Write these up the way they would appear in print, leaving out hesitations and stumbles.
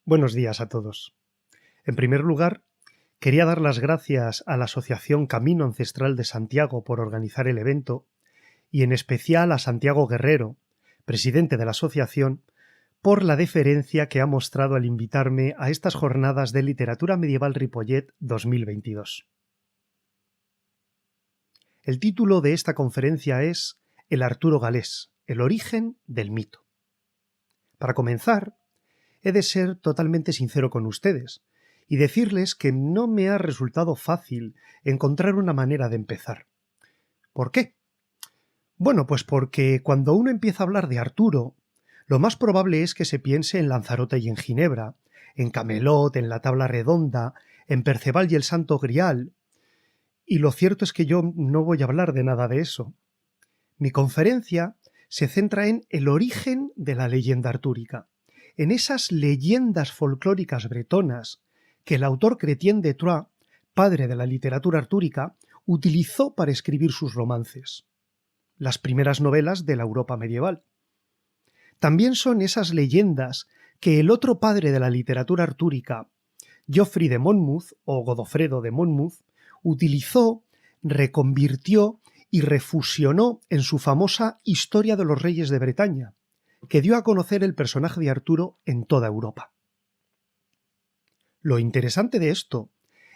Buenos días a todos. En primer lugar, quería dar las gracias a la Asociación Camino Ancestral de Santiago por organizar el evento y en especial a Santiago Guerrero, presidente de la asociación, por la deferencia que ha mostrado al invitarme a estas jornadas de literatura medieval Ripollet 2022. El título de esta conferencia es El Arturo Galés, el origen del mito. Para comenzar, he de ser totalmente sincero con ustedes y decirles que no me ha resultado fácil encontrar una manera de empezar. ¿Por qué? Bueno, pues porque cuando uno empieza a hablar de Arturo, lo más probable es que se piense en Lanzarote y en Ginebra, en Camelot, en la Tabla Redonda, en Perceval y el Santo Grial, y lo cierto es que yo no voy a hablar de nada de eso. Mi conferencia se centra en el origen de la leyenda artúrica, en esas leyendas folclóricas bretonas que el autor Chrétien de Troyes, padre de la literatura artúrica, utilizó para escribir sus romances, las primeras novelas de la Europa medieval. También son esas leyendas que el otro padre de la literatura artúrica, Geoffrey de Monmouth o Godofredo de Monmouth, utilizó, reconvirtió y refusionó en su famosa Historia de los Reyes de Bretaña, que dio a conocer el personaje de Arturo en toda Europa. Lo interesante de esto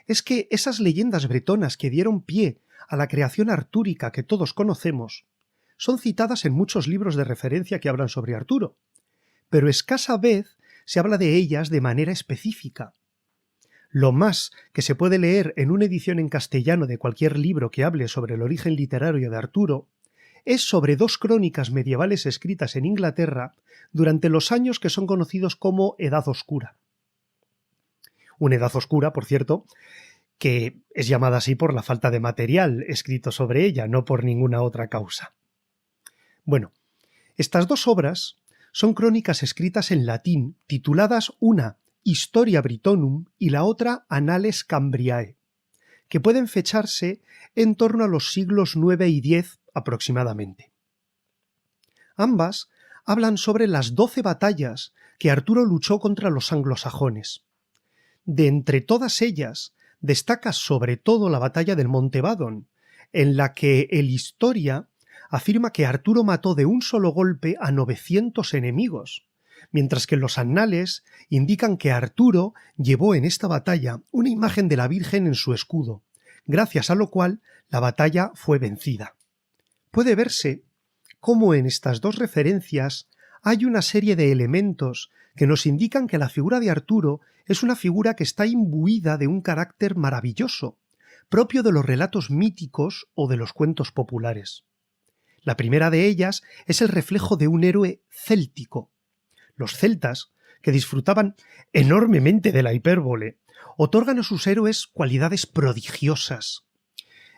es que esas leyendas bretonas que dieron pie a la creación artúrica que todos conocemos son citadas en muchos libros de referencia que hablan sobre Arturo, pero escasa vez se habla de ellas de manera específica. Lo más que se puede leer en una edición en castellano de cualquier libro que hable sobre el origen literario de Arturo es sobre dos crónicas medievales escritas en Inglaterra durante los años que son conocidos como Edad Oscura. Una Edad Oscura, por cierto, que es llamada así por la falta de material escrito sobre ella, no por ninguna otra causa. Bueno, estas dos obras son crónicas escritas en latín, tituladas una Historia Britonum y la otra Annales Cambriae, que pueden fecharse en torno a los siglos IX y X aproximadamente. Ambas hablan sobre las 12 batallas que Arturo luchó contra los anglosajones. De entre todas ellas destaca sobre todo la batalla del Monte Badon, en la que el Historia afirma que Arturo mató de un solo golpe a 900 enemigos, mientras que los annales indican que Arturo llevó en esta batalla una imagen de la Virgen en su escudo, gracias a lo cual la batalla fue vencida. Puede verse cómo en estas dos referencias hay una serie de elementos que nos indican que la figura de Arturo es una figura que está imbuida de un carácter maravilloso, propio de los relatos míticos o de los cuentos populares. La primera de ellas es el reflejo de un héroe céltico. Los celtas, que disfrutaban enormemente de la hipérbole, otorgan a sus héroes cualidades prodigiosas.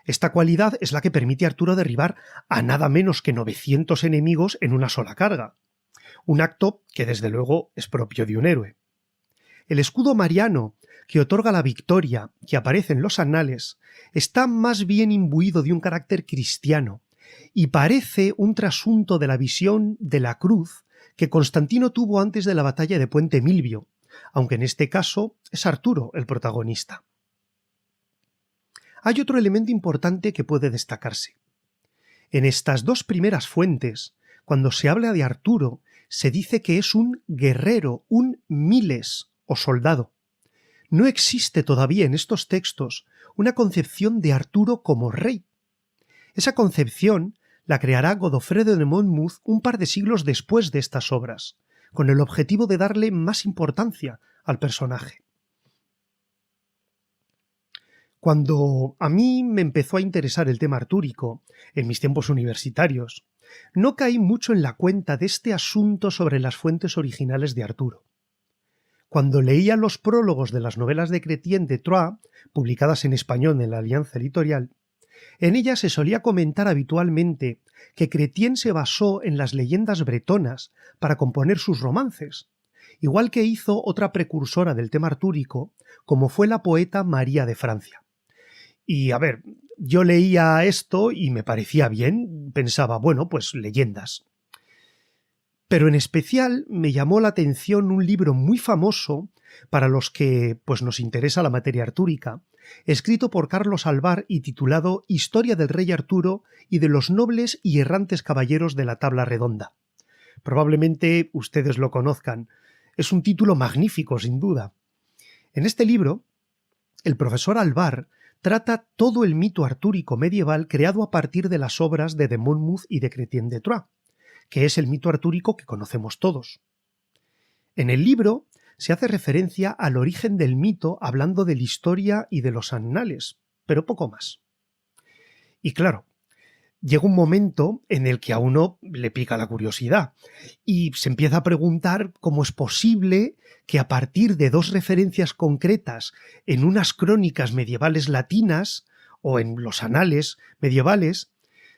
Esta cualidad es la que permite a Arturo derribar a nada menos que 900 enemigos en una sola carga, un acto que desde luego es propio de un héroe. El escudo mariano que otorga la victoria, que aparece en los annales, está más bien imbuido de un carácter cristiano y parece un trasunto de la visión de la cruz que Constantino tuvo antes de la batalla de Puente Milvio, aunque en este caso es Arturo el protagonista. Hay otro elemento importante que puede destacarse. En estas dos primeras fuentes, cuando se habla de Arturo, se dice que es un guerrero, un miles o soldado. No existe todavía en estos textos una concepción de Arturo como rey. Esa concepción la creará Godofredo de Monmouth un par de siglos después de estas obras, con el objetivo de darle más importancia al personaje. Cuando a mí me empezó a interesar el tema artúrico, en mis tiempos universitarios, no caí mucho en la cuenta de este asunto sobre las fuentes originales de Arturo. Cuando leía los prólogos de las novelas de Chrétien de Troyes, publicadas en español en la Alianza Editorial, en ellas se solía comentar habitualmente que Chrétien se basó en las leyendas bretonas para componer sus romances, igual que hizo otra precursora del tema artúrico, como fue la poeta María de Francia. Y a ver, yo leía esto y me parecía bien, pensaba, bueno, pues leyendas. Pero en especial me llamó la atención un libro muy famoso para los que nos interesa la materia artúrica, escrito por Carlos Alvar y titulado Historia del rey Arturo y de los nobles y errantes caballeros de la Tabla Redonda. Probablemente ustedes lo conozcan. Es un título magnífico, sin duda. En este libro, el profesor Alvar trata todo el mito artúrico medieval creado a partir de las obras de Monmouth y de Chrétien de Troyes, que es el mito artúrico que conocemos todos. En el libro se hace referencia al origen del mito hablando de la historia y de los annales, pero poco más. Y claro, llega un momento en el que a uno le pica la curiosidad y se empieza a preguntar cómo es posible que a partir de dos referencias concretas en unas crónicas medievales latinas o en los anales medievales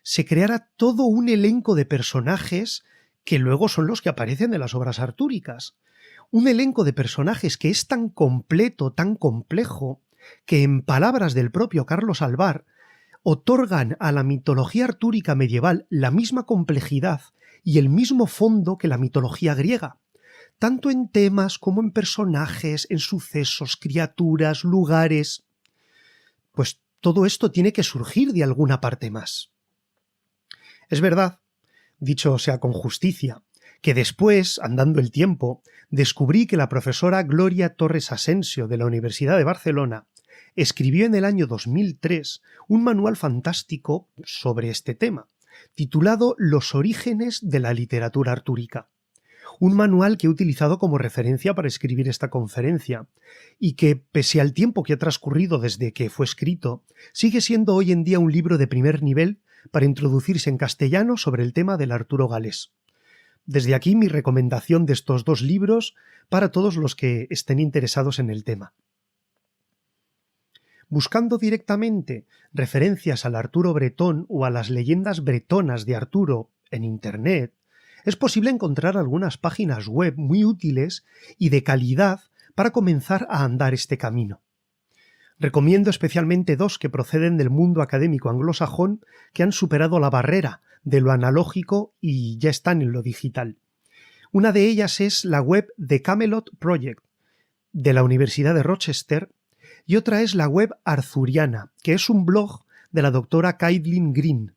se creara todo un elenco de personajes que luego son los que aparecen en las obras artúricas. Un elenco de personajes que es tan completo, tan complejo, que en palabras del propio Carlos Alvar otorgan a la mitología artúrica medieval la misma complejidad y el mismo fondo que la mitología griega, tanto en temas como en personajes, en sucesos, criaturas, lugares. Pues todo esto tiene que surgir de alguna parte más. Es verdad, dicho sea con justicia, que después, andando el tiempo, descubrí que la profesora Gloria Torres Asensio de la Universidad de Barcelona escribió en el año 2003 un manual fantástico sobre este tema, titulado Los orígenes de la literatura artúrica. Un manual que he utilizado como referencia para escribir esta conferencia y que, pese al tiempo que ha transcurrido desde que fue escrito, sigue siendo hoy en día un libro de primer nivel para introducirse en castellano sobre el tema del Arturo galés. Desde aquí mi recomendación de estos dos libros para todos los que estén interesados en el tema. Buscando directamente referencias al Arturo bretón o a las leyendas bretonas de Arturo en Internet, es posible encontrar algunas páginas web muy útiles y de calidad para comenzar a andar este camino. Recomiendo especialmente dos que proceden del mundo académico anglosajón que han superado la barrera de lo analógico y ya están en lo digital. Una de ellas es la web The Camelot Project, de la Universidad de Rochester, y otra es la web Arthuriana, que es un blog de la doctora Caitlin Green.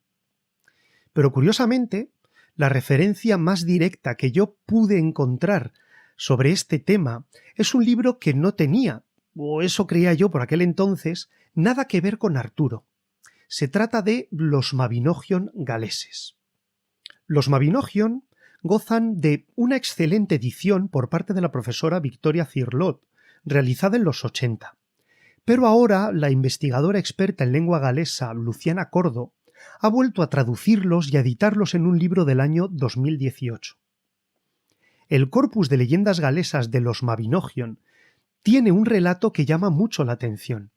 Pero curiosamente, la referencia más directa que yo pude encontrar sobre este tema es un libro que no tenía, o eso creía yo por aquel entonces, nada que ver con Arturo. Se trata de los Mabinogion galeses. Los Mabinogion gozan de una excelente edición por parte de la profesora Victoria Cirlot, realizada en los 80. Pero ahora la investigadora experta en lengua galesa Luciana Cordo ha vuelto a traducirlos y a editarlos en un libro del año 2018. El corpus de leyendas galesas de los Mabinogion tiene un relato que llama mucho la atención.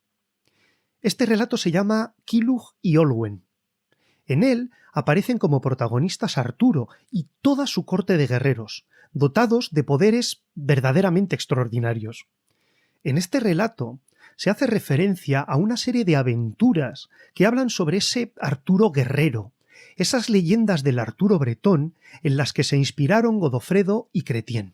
Este relato se llama Kilugh y Olwen. En él aparecen como protagonistas Arturo y toda su corte de guerreros, dotados de poderes verdaderamente extraordinarios. En este relato se hace referencia a una serie de aventuras que hablan sobre ese Arturo guerrero, esas leyendas del Arturo bretón en las que se inspiraron Godofredo y Chrétien.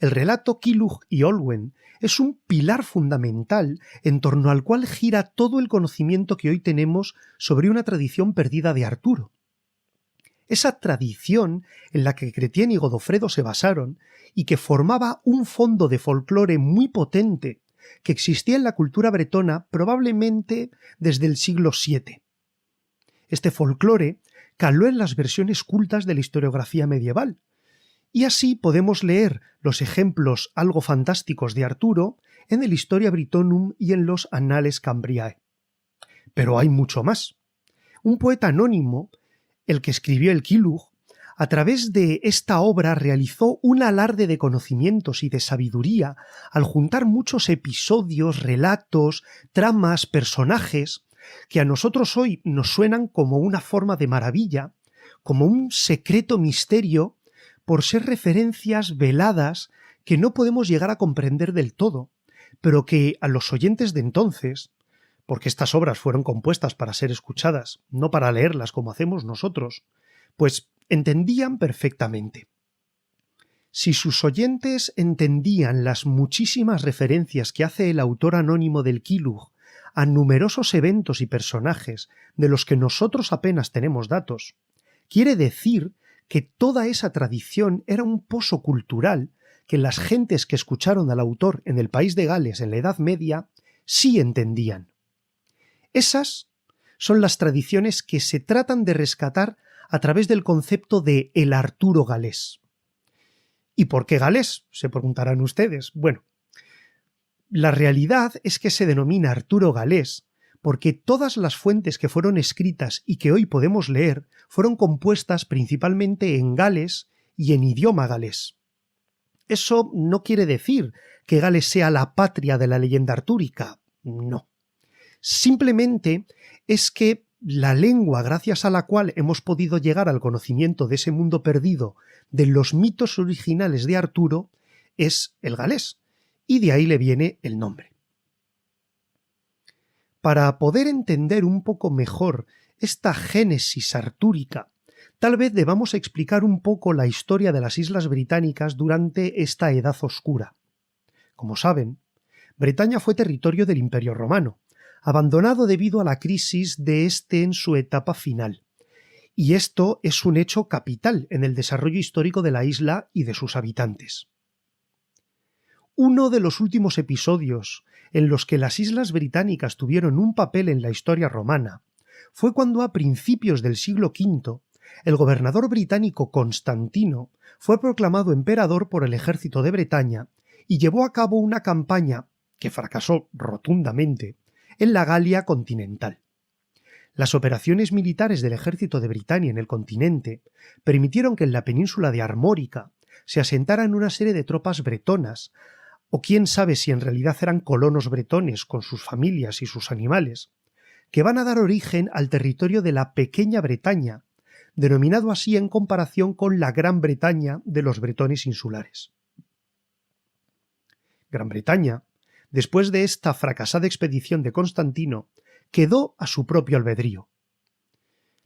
El relato Kilugh y Olwen es un pilar fundamental en torno al cual gira todo el conocimiento que hoy tenemos sobre una tradición perdida de Arturo. Esa tradición en la que Chrétien y Godofredo se basaron y que formaba un fondo de folclore muy potente que existía en la cultura bretona probablemente desde el siglo VII. Este folclore caló en las versiones cultas de la historiografía medieval, y así podemos leer los ejemplos algo fantásticos de Arturo en el Historia Britonum y en los Annales Cambriae. Pero hay mucho más. Un poeta anónimo, el que escribió el Kilugh, a través de esta obra realizó un alarde de conocimientos y de sabiduría al juntar muchos episodios, relatos, tramas, personajes que a nosotros hoy nos suenan como una forma de maravilla, como un secreto misterio por ser referencias veladas que no podemos llegar a comprender del todo, pero que a los oyentes de entonces, porque estas obras fueron compuestas para ser escuchadas, no para leerlas como hacemos nosotros, pues entendían perfectamente. Si sus oyentes entendían las muchísimas referencias que hace el autor anónimo del Kilug a numerosos eventos y personajes de los que nosotros apenas tenemos datos, quiere decir que toda esa tradición era un pozo cultural que las gentes que escucharon al autor en el país de Gales en la Edad Media sí entendían. Esas son las tradiciones que se tratan de rescatar a través del concepto de el Arturo galés. ¿Y por qué galés?, se preguntarán ustedes. Bueno, la realidad es que se denomina Arturo galés porque todas las fuentes que fueron escritas y que hoy podemos leer fueron compuestas principalmente en Gales y en idioma galés. Eso no quiere decir que Gales sea la patria de la leyenda artúrica, no. Simplemente es que la lengua gracias a la cual hemos podido llegar al conocimiento de ese mundo perdido de los mitos originales de Arturo es el galés, y de ahí le viene el nombre. Para poder entender un poco mejor esta génesis artúrica, tal vez debamos explicar un poco la historia de las Islas Británicas durante esta Edad Oscura. Como saben, Bretaña fue territorio del Imperio Romano, abandonado debido a la crisis de este en su etapa final. Y esto es un hecho capital en el desarrollo histórico de la isla y de sus habitantes. Uno de los últimos episodios en los que las Islas Británicas tuvieron un papel en la historia romana fue cuando a principios del siglo V el gobernador británico Constantino fue proclamado emperador por el ejército de Bretaña y llevó a cabo una campaña que fracasó rotundamente en la Galia continental. Las operaciones militares del ejército de Britania en el continente permitieron que en la península de Armórica se asentaran una serie de tropas bretonas, o quién sabe si en realidad eran colonos bretones con sus familias y sus animales, que van a dar origen al territorio de la Pequeña Bretaña, denominado así en comparación con la Gran Bretaña de los bretones insulares. Gran Bretaña, después de esta fracasada expedición de Constantino, quedó a su propio albedrío.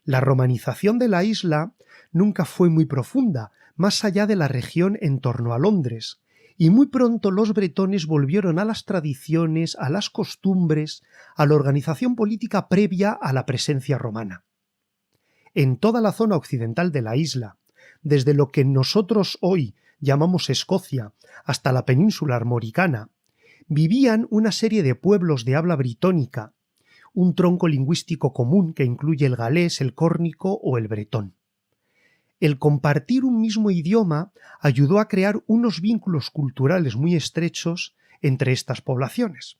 La romanización de la isla nunca fue muy profunda, más allá de la región en torno a Londres, y muy pronto los bretones volvieron a las tradiciones, a las costumbres, a la organización política previa a la presencia romana. En toda la zona occidental de la isla, desde lo que nosotros hoy llamamos Escocia hasta la península armoricana, vivían una serie de pueblos de habla britónica, un tronco lingüístico común que incluye el galés, el córnico o el bretón. El compartir un mismo idioma ayudó a crear unos vínculos culturales muy estrechos entre estas poblaciones.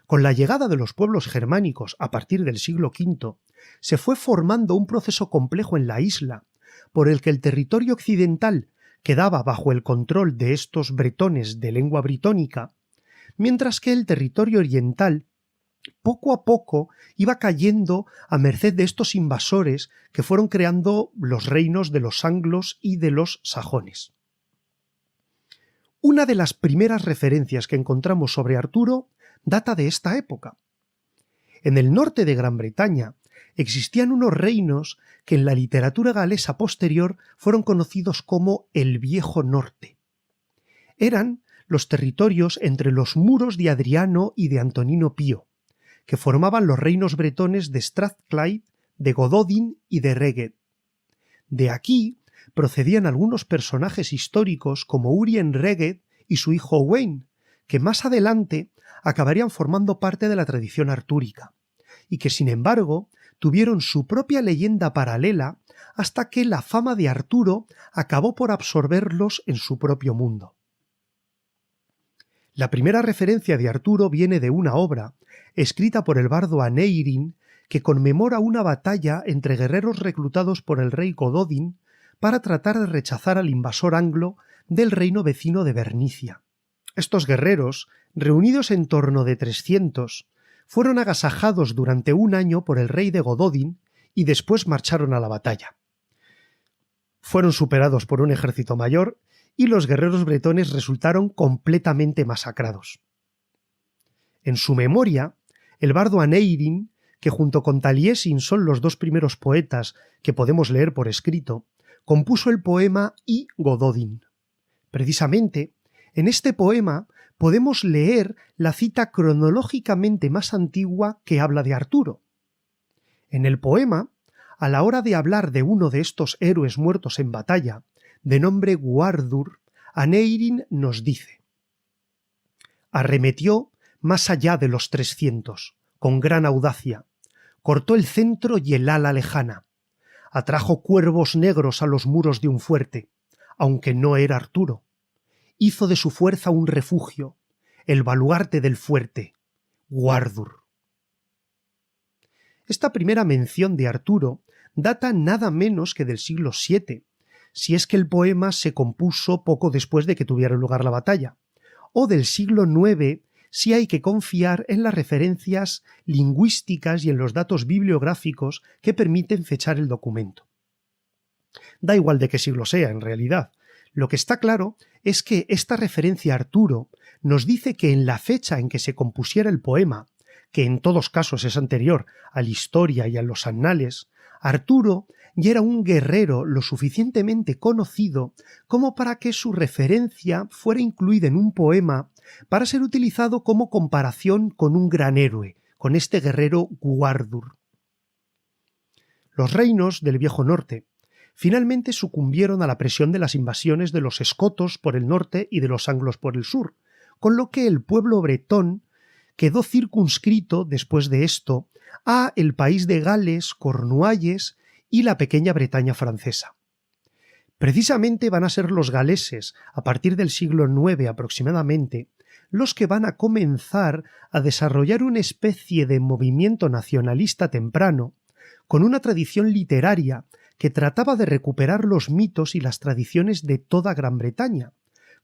Con la llegada de los pueblos germánicos a partir del siglo V, se fue formando un proceso complejo en la isla, por el que el territorio occidental quedaba bajo el control de estos bretones de lengua britónica, mientras que el territorio oriental poco a poco iba cayendo a merced de estos invasores que fueron creando los reinos de los anglos y de los sajones. Una de las primeras referencias que encontramos sobre Arturo data de esta época. En el norte de Gran Bretaña existían unos reinos que en la literatura galesa posterior fueron conocidos como el Viejo Norte. Eran los territorios entre los muros de Adriano y de Antonino Pío, que formaban los reinos bretones de Strathclyde, de Gododin y de Rheged. De aquí procedían algunos personajes históricos como Urien Rheged y su hijo Owain, que más adelante acabarían formando parte de la tradición artúrica, y que sin embargo tuvieron su propia leyenda paralela hasta que la fama de Arturo acabó por absorberlos en su propio mundo. La primera referencia de Arturo viene de una obra, escrita por el bardo Aneirin, que conmemora una batalla entre guerreros reclutados por el rey Gododin para tratar de rechazar al invasor anglo del reino vecino de Bernicia. Estos guerreros, reunidos en torno de 300, fueron agasajados durante un año por el rey de Gododin y después marcharon a la batalla. Fueron superados por un ejército mayor y los guerreros bretones resultaron completamente masacrados. En su memoria, el bardo Aneirin que junto con Taliesin son los dos primeros poetas que podemos leer por escrito, compuso el poema I Gododin. Precisamente, en este poema podemos leer la cita cronológicamente más antigua que habla de Arturo. En el poema, a la hora de hablar de uno de estos héroes muertos en batalla, de nombre Guardur, Aneirin nos dice: arremetió más allá de los 300, con gran audacia, cortó el centro y el ala lejana, atrajo cuervos negros a los muros de un fuerte, aunque no era Arturo, hizo de su fuerza un refugio, el baluarte del fuerte, Guardur. Esta primera mención de Arturo data nada menos que del siglo VII, si es que el poema se compuso poco después de que tuviera lugar la batalla, o del siglo IX si hay que confiar en las referencias lingüísticas y en los datos bibliográficos que permiten fechar el documento. Da igual de qué siglo sea, en realidad. Lo que está claro es que esta referencia a Arturo nos dice que en la fecha en que se compusiera el poema, que en todos casos es anterior a la historia y a los annales, Arturo ya era un guerrero lo suficientemente conocido como para que su referencia fuera incluida en un poema para ser utilizado como comparación con un gran héroe, con este guerrero Guardur. Los reinos del Viejo Norte finalmente sucumbieron a la presión de las invasiones de los escotos por el norte y de los anglos por el sur, con lo que el pueblo bretón quedó circunscrito después de esto a el país de Gales, Cornualles y la pequeña Bretaña francesa. Precisamente van a ser los galeses, a partir del siglo IX aproximadamente, los que van a comenzar a desarrollar una especie de movimiento nacionalista temprano, con una tradición literaria que trataba de recuperar los mitos y las tradiciones de toda Gran Bretaña,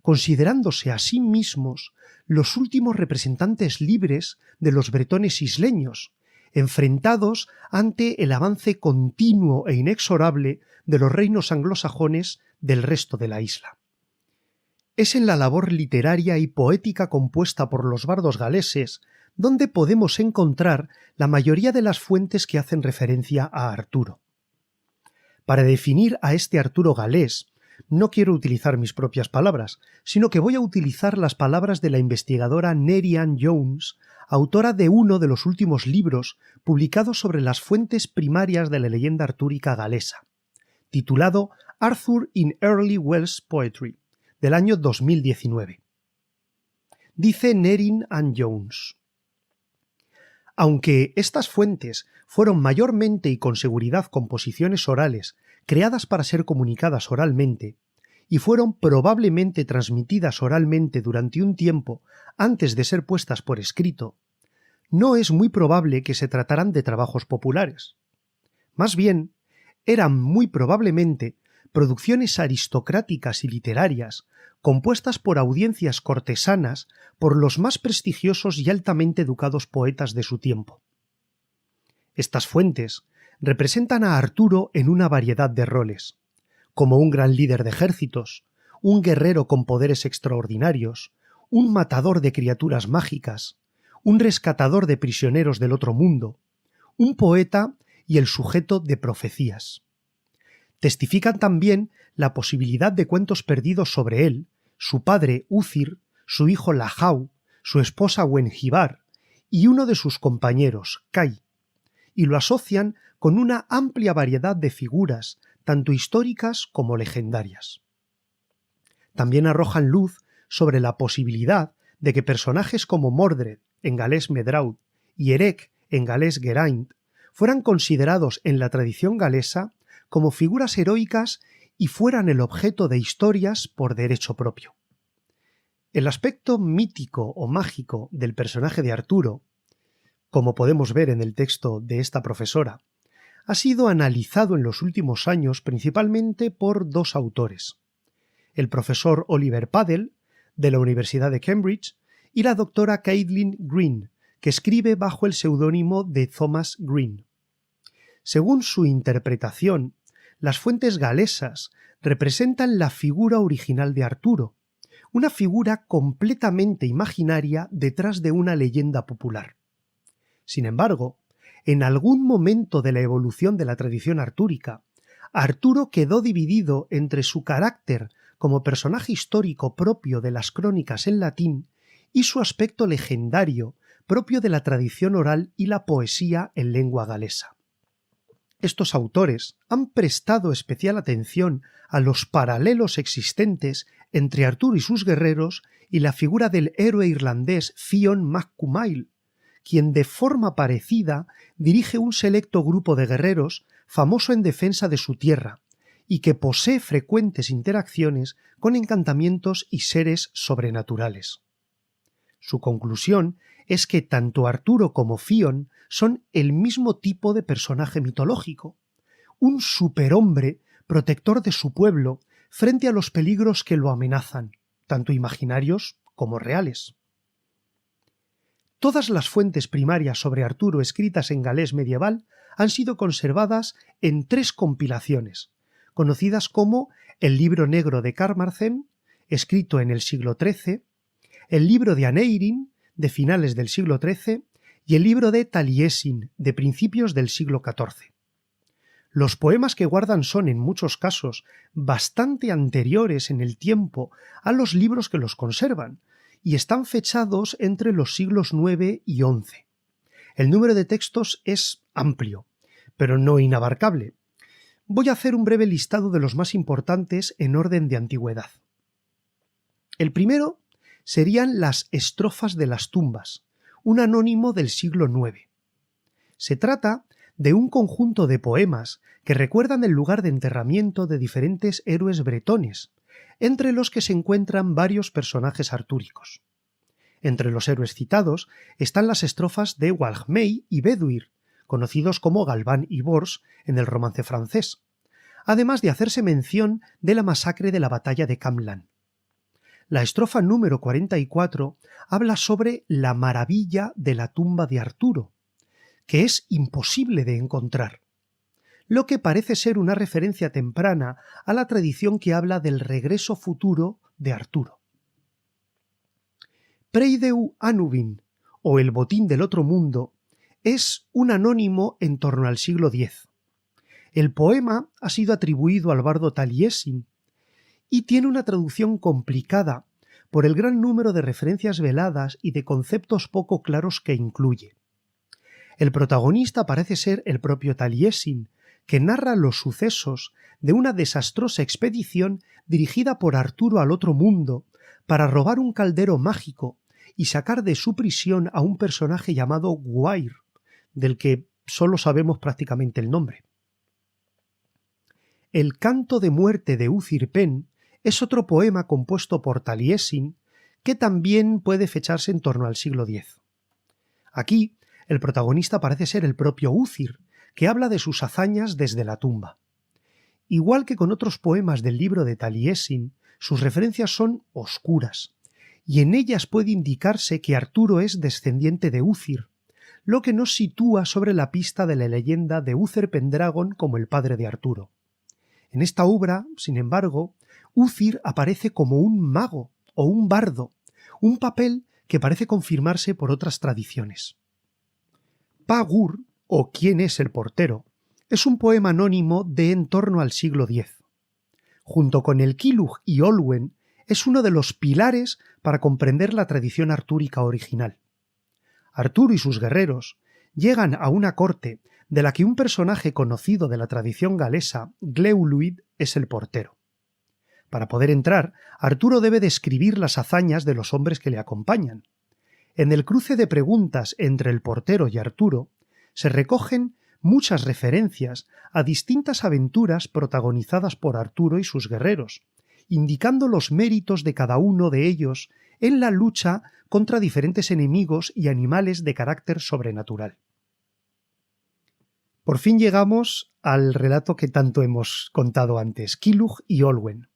considerándose a sí mismos los últimos representantes libres de los bretones isleños, enfrentados ante el avance continuo e inexorable de los reinos anglosajones del resto de la isla. Es en la labor literaria y poética compuesta por los bardos galeses donde podemos encontrar la mayoría de las fuentes que hacen referencia a Arturo. Para definir a este Arturo galés, no quiero utilizar mis propias palabras, sino que voy a utilizar las palabras de la investigadora Neri-Ann Jones, autora de uno de los últimos libros publicados sobre las fuentes primarias de la leyenda artúrica galesa, titulado Arthur in Early Welsh Poetry, del año 2019. Dice Neri-Ann Jones: aunque estas fuentes fueron mayormente y con seguridad composiciones orales creadas para ser comunicadas oralmente, y fueron probablemente transmitidas oralmente durante un tiempo antes de ser puestas por escrito, no es muy probable que se trataran de trabajos populares. Más bien, eran muy probablemente producciones aristocráticas y literarias compuestas por audiencias cortesanas por los más prestigiosos y altamente educados poetas de su tiempo. Estas fuentes representan a Arturo en una variedad de roles, como un gran líder de ejércitos, un guerrero con poderes extraordinarios, un matador de criaturas mágicas, un rescatador de prisioneros del otro mundo, un poeta y el sujeto de profecías. Testifican también la posibilidad de cuentos perdidos sobre él, su padre Uthir, su hijo Lahau, su esposa Wengibar y uno de sus compañeros, Kai, y lo asocian con una amplia variedad de figuras, tanto históricas como legendarias. También arrojan luz sobre la posibilidad de que personajes como Mordred, en galés Medraud, y Erec, en galés Geraint, fueran considerados en la tradición galesa como figuras heroicas y fueran el objeto de historias por derecho propio. El aspecto mítico o mágico del personaje de Arturo, como podemos ver en el texto de esta profesora, ha sido analizado en los últimos años principalmente por dos autores: el profesor Oliver Paddell, de la Universidad de Cambridge, y la doctora Caitlin Green, que escribe bajo el seudónimo de Thomas Green. Según su interpretación, las fuentes galesas representan la figura original de Arturo, una figura completamente imaginaria detrás de una leyenda popular. Sin embargo, en algún momento de la evolución de la tradición artúrica, Arturo quedó dividido entre su carácter como personaje histórico propio de las crónicas en latín y su aspecto legendario propio de la tradición oral y la poesía en lengua galesa. Estos autores han prestado especial atención a los paralelos existentes entre Arturo y sus guerreros y la figura del héroe irlandés Fionn Mac Cumaill, quien de forma parecida dirige un selecto grupo de guerreros famoso en defensa de su tierra y que posee frecuentes interacciones con encantamientos y seres sobrenaturales. Su conclusión es que tanto Arturo como Fionn son el mismo tipo de personaje mitológico, un superhombre protector de su pueblo frente a los peligros que lo amenazan, tanto imaginarios como reales. Todas las fuentes primarias sobre Arturo escritas en galés medieval han sido conservadas en 3 compilaciones, conocidas como el Libro Negro de Carmarthen, escrito en el siglo XIII, el Libro de Aneirin, de finales del siglo XIII, y el Libro de Taliesin, de principios del siglo XIV. Los poemas que guardan son, en muchos casos, bastante anteriores en el tiempo a los libros que los conservan, y están fechados entre los siglos IX y XI. El número de textos es amplio, pero no inabarcable. Voy a hacer un breve listado de los más importantes en orden de antigüedad. El primero serían las Estrofas de las tumbas, un anónimo del siglo IX. Se trata de un conjunto de poemas que recuerdan el lugar de enterramiento de diferentes héroes bretones, entre los que se encuentran varios personajes artúricos. Entre los héroes citados están las estrofas de Walhmey y Beduir, conocidos como Galván y Bors en el romance francés, además de hacerse mención de la masacre de la batalla de Camlan. La estrofa número 44 habla sobre la maravilla de la tumba de Arturo, que es imposible de encontrar, lo que parece ser una referencia temprana a la tradición que habla del regreso futuro de Arturo. Preideu Anubin, o el botín del otro mundo, es un anónimo en torno al siglo X. El poema ha sido atribuido al bardo Taliesin y tiene una traducción complicada por el gran número de referencias veladas y de conceptos poco claros que incluye. El protagonista parece ser el propio Taliesin, que narra los sucesos de una desastrosa expedición dirigida por Arturo al otro mundo para robar un caldero mágico y sacar de su prisión a un personaje llamado Gwair, del que solo sabemos prácticamente el nombre. El canto de muerte de Uthir Pen es otro poema compuesto por Taliesin que también puede fecharse en torno al siglo X. Aquí, el protagonista parece ser el propio Uthir, que habla de sus hazañas desde la tumba. Igual que con otros poemas del libro de Taliesin, sus referencias son oscuras, y en ellas puede indicarse que Arturo es descendiente de Uthir, lo que nos sitúa sobre la pista de la leyenda de Uther Pendragon como el padre de Arturo. En esta obra, sin embargo, Uthir aparece como un mago o un bardo, un papel que parece confirmarse por otras tradiciones. Pa-Gur, o ¿Quién es el portero?, es un poema anónimo de en torno al siglo X. Junto con el Kilugh y Olwen, es uno de los pilares para comprender la tradición artúrica original. Arturo y sus guerreros llegan a una corte de la que un personaje conocido de la tradición galesa, Glewlwyd, es el portero. Para poder entrar, Arturo debe describir las hazañas de los hombres que le acompañan. En el cruce de preguntas entre el portero y Arturo, se recogen muchas referencias a distintas aventuras protagonizadas por Arturo y sus guerreros, indicando los méritos de cada uno de ellos en la lucha contra diferentes enemigos y animales de carácter sobrenatural. Por fin llegamos al relato que tanto hemos contado antes, Kilugh y Olwen.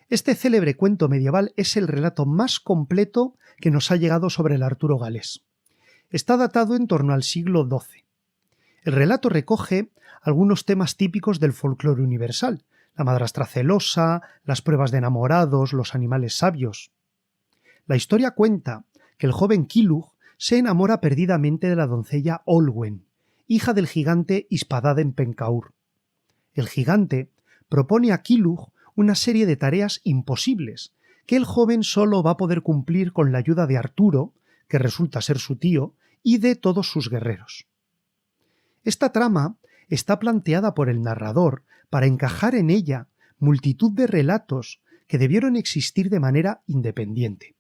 Este célebre cuento medieval es el relato más completo que nos ha llegado sobre el Arturo galés. Está datado en torno al siglo XII. El relato recoge algunos temas típicos del folclore universal, la madrastra celosa, las pruebas de enamorados, los animales sabios. La historia cuenta que el joven Kilugh se enamora perdidamente de la doncella Olwen hija del gigante Ispaddaden-Pencaur. El gigante propone a Kilug una serie de tareas imposibles que el joven solo va a poder cumplir con la ayuda de Arturo, que resulta ser su tío, y de todos sus guerreros. Esta trama está planteada por el narrador para encajar en ella multitud de relatos que debieron existir de manera independiente.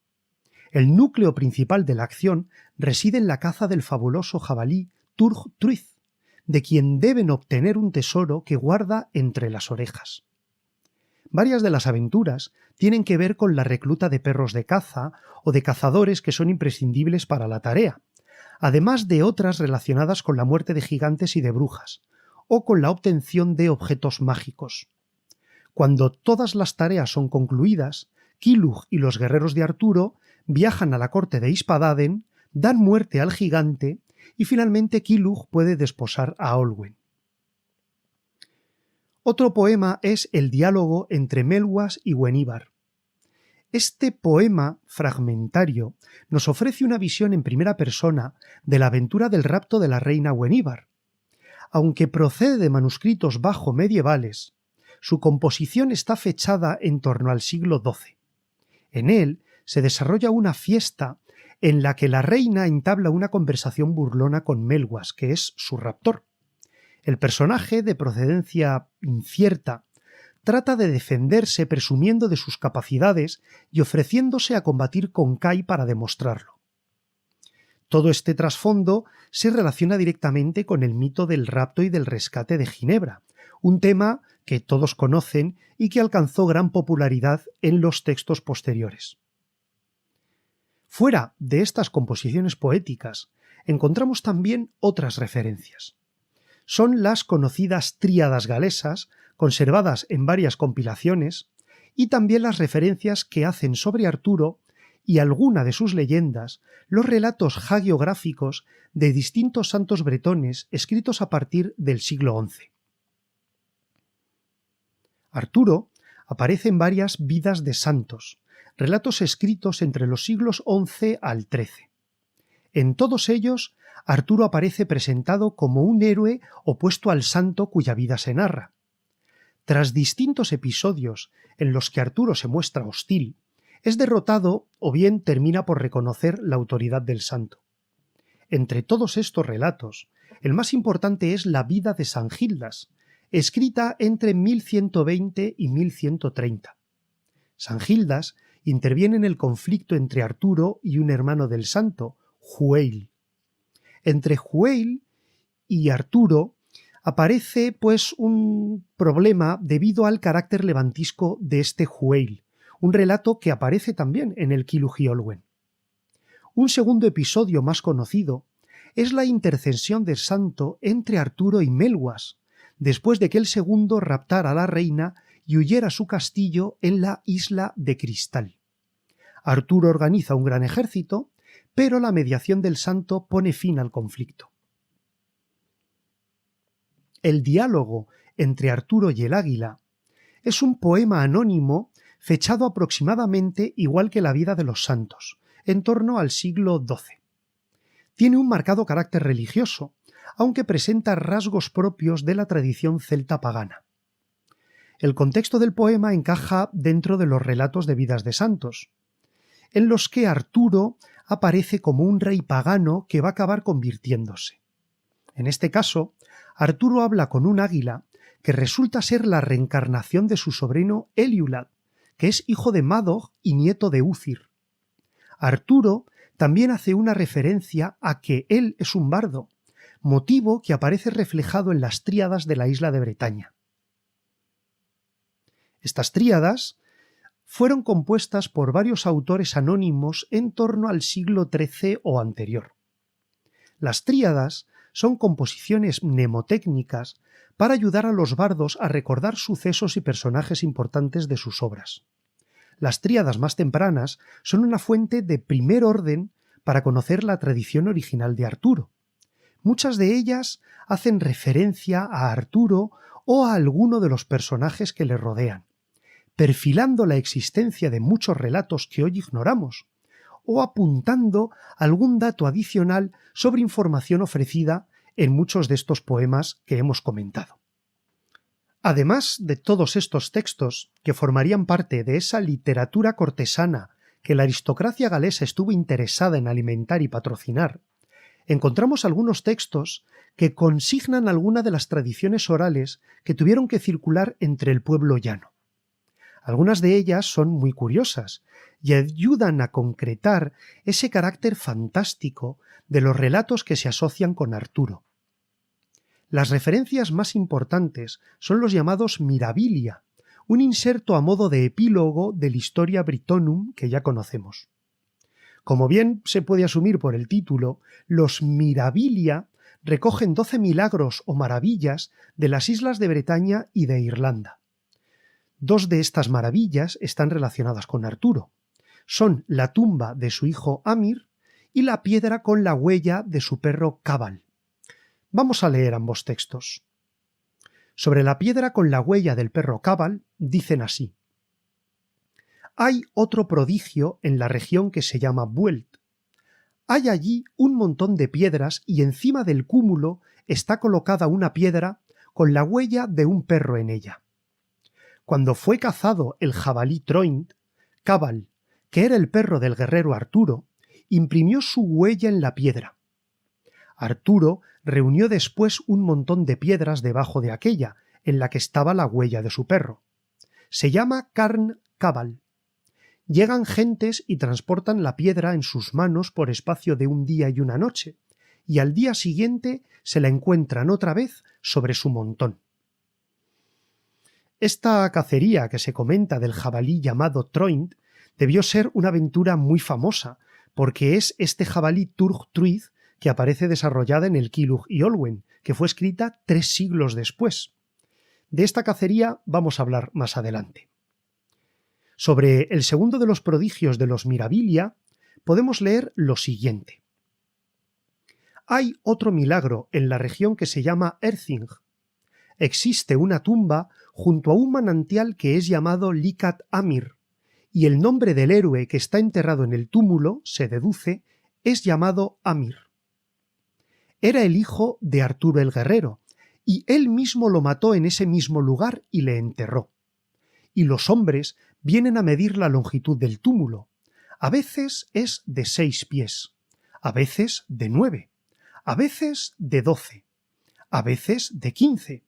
El núcleo principal de la acción reside en la caza del fabuloso jabalí Turg Truith, de quien deben obtener un tesoro que guarda entre las orejas. Varias de las aventuras tienen que ver con la recluta de perros de caza o de cazadores que son imprescindibles para la tarea, además de otras relacionadas con la muerte de gigantes y de brujas, o con la obtención de objetos mágicos. Cuando todas las tareas son concluidas, Kilug y los guerreros de Arturo viajan a la corte de Ispaddaden, dan muerte al gigante y finalmente Kilug puede desposar a Olwen. Otro poema es el diálogo entre Melwas y Gwenhwyvar. Este poema fragmentario nos ofrece una visión en primera persona de la aventura del rapto de la reina Gwenhwyvar. Aunque procede de manuscritos bajo-medievales, su composición está fechada en torno al siglo XII. En él se desarrolla una fiesta en la que la reina entabla una conversación burlona con Melwas, que es su raptor. El personaje, de procedencia incierta, trata de defenderse presumiendo de sus capacidades y ofreciéndose a combatir con Kai para demostrarlo. Todo este trasfondo se relaciona directamente con el mito del rapto y del rescate de Ginebra, un tema que todos conocen y que alcanzó gran popularidad en los textos posteriores. Fuera de estas composiciones poéticas, encontramos también otras referencias. Son las conocidas tríadas galesas, conservadas en varias compilaciones, y también las referencias que hacen sobre Arturo y alguna de sus leyendas los relatos hagiográficos de distintos santos bretones escritos a partir del siglo XI. Arturo aparece en varias vidas de santos, relatos escritos entre los siglos XI al XIII. En todos ellos, Arturo aparece presentado como un héroe opuesto al santo cuya vida se narra. Tras distintos episodios en los que Arturo se muestra hostil, es derrotado o bien termina por reconocer la autoridad del santo. Entre todos estos relatos, el más importante es la vida de San Gildas, escrita entre 1120 y 1130. San Gildas interviene en el conflicto entre Arturo y un hermano del santo, Hwël. Entre Hwël y Arturo aparece pues un problema debido al carácter levantisco de este Hwël, un relato que aparece también en el Kilug y Olwen. Un segundo episodio más conocido es la intercesión del santo entre Arturo y Melwas, después de que el segundo raptara a la reina y huyera a su castillo en la isla de Cristal. Arturo organiza un gran ejército, pero la mediación del santo pone fin al conflicto. El diálogo entre Arturo y el águila es un poema anónimo fechado aproximadamente igual que la vida de los santos, en torno al siglo XII. Tiene un marcado carácter religioso, aunque presenta rasgos propios de la tradición celta pagana. El contexto del poema encaja dentro de los relatos de vidas de santos, en los que Arturo aparece como un rey pagano que va a acabar convirtiéndose. En este caso, Arturo habla con un águila que resulta ser la reencarnación de su sobrino Eliulad, que es hijo de Madog y nieto de Úthir. Arturo también hace una referencia a que él es un bardo, motivo que aparece reflejado en las tríadas de la isla de Bretaña. Estas tríadas fueron compuestas por varios autores anónimos en torno al siglo XIII o anterior. Las tríadas son composiciones mnemotécnicas para ayudar a los bardos a recordar sucesos y personajes importantes de sus obras. Las tríadas más tempranas son una fuente de primer orden para conocer la tradición original de Arturo. Muchas de ellas hacen referencia a Arturo o a alguno de los personajes que le rodean, perfilando la existencia de muchos relatos que hoy ignoramos, o apuntando algún dato adicional sobre información ofrecida en muchos de estos poemas que hemos comentado. Además de todos estos textos que formarían parte de esa literatura cortesana que la aristocracia galesa estuvo interesada en alimentar y patrocinar, encontramos algunos textos que consignan alguna de las tradiciones orales que tuvieron que circular entre el pueblo llano. Algunas de ellas son muy curiosas y ayudan a concretar ese carácter fantástico de los relatos que se asocian con Arturo. Las referencias más importantes son los llamados Mirabilia, un inserto a modo de epílogo del Historia Britonum que ya conocemos. Como bien se puede asumir por el título, los Mirabilia recogen 12 milagros o maravillas de las islas de Bretaña y de Irlanda. Dos de estas maravillas están relacionadas con Arturo. Son la tumba de su hijo Amir y la piedra con la huella de su perro Cabal. Vamos a leer ambos textos. Sobre la piedra con la huella del perro Cabal dicen así: hay otro prodigio en la región que se llama Vuelt. Hay allí un montón de piedras y encima del cúmulo está colocada una piedra con la huella de un perro en ella. Cuando fue cazado el jabalí Troint, Cabal, que era el perro del guerrero Arturo, imprimió su huella en la piedra. Arturo reunió después un montón de piedras debajo de aquella, en la que estaba la huella de su perro. Se llama Carn Cabal. Llegan gentes y transportan la piedra en sus manos por espacio de un día y una noche, y al día siguiente se la encuentran otra vez sobre su montón. Esta cacería que se comenta del jabalí llamado Troint debió ser una aventura muy famosa, porque es este jabalí Turg Truith que aparece desarrollada en el Kilug y Olwen, que fue escrita 3 siglos después. De esta cacería vamos a hablar más adelante. Sobre el segundo de los prodigios de los Mirabilia podemos leer lo siguiente. Hay otro milagro en la región que se llama Erthing. Existe una tumba junto a un manantial que es llamado Licat Amir, y el nombre del héroe que está enterrado en el túmulo, se deduce, es llamado Amir. Era el hijo de Arturo el Guerrero, y él mismo lo mató en ese mismo lugar y le enterró. Y los hombres vienen a medir la longitud del túmulo. A veces es de 6 pies, a veces de 9, a veces de 12, a veces de 15,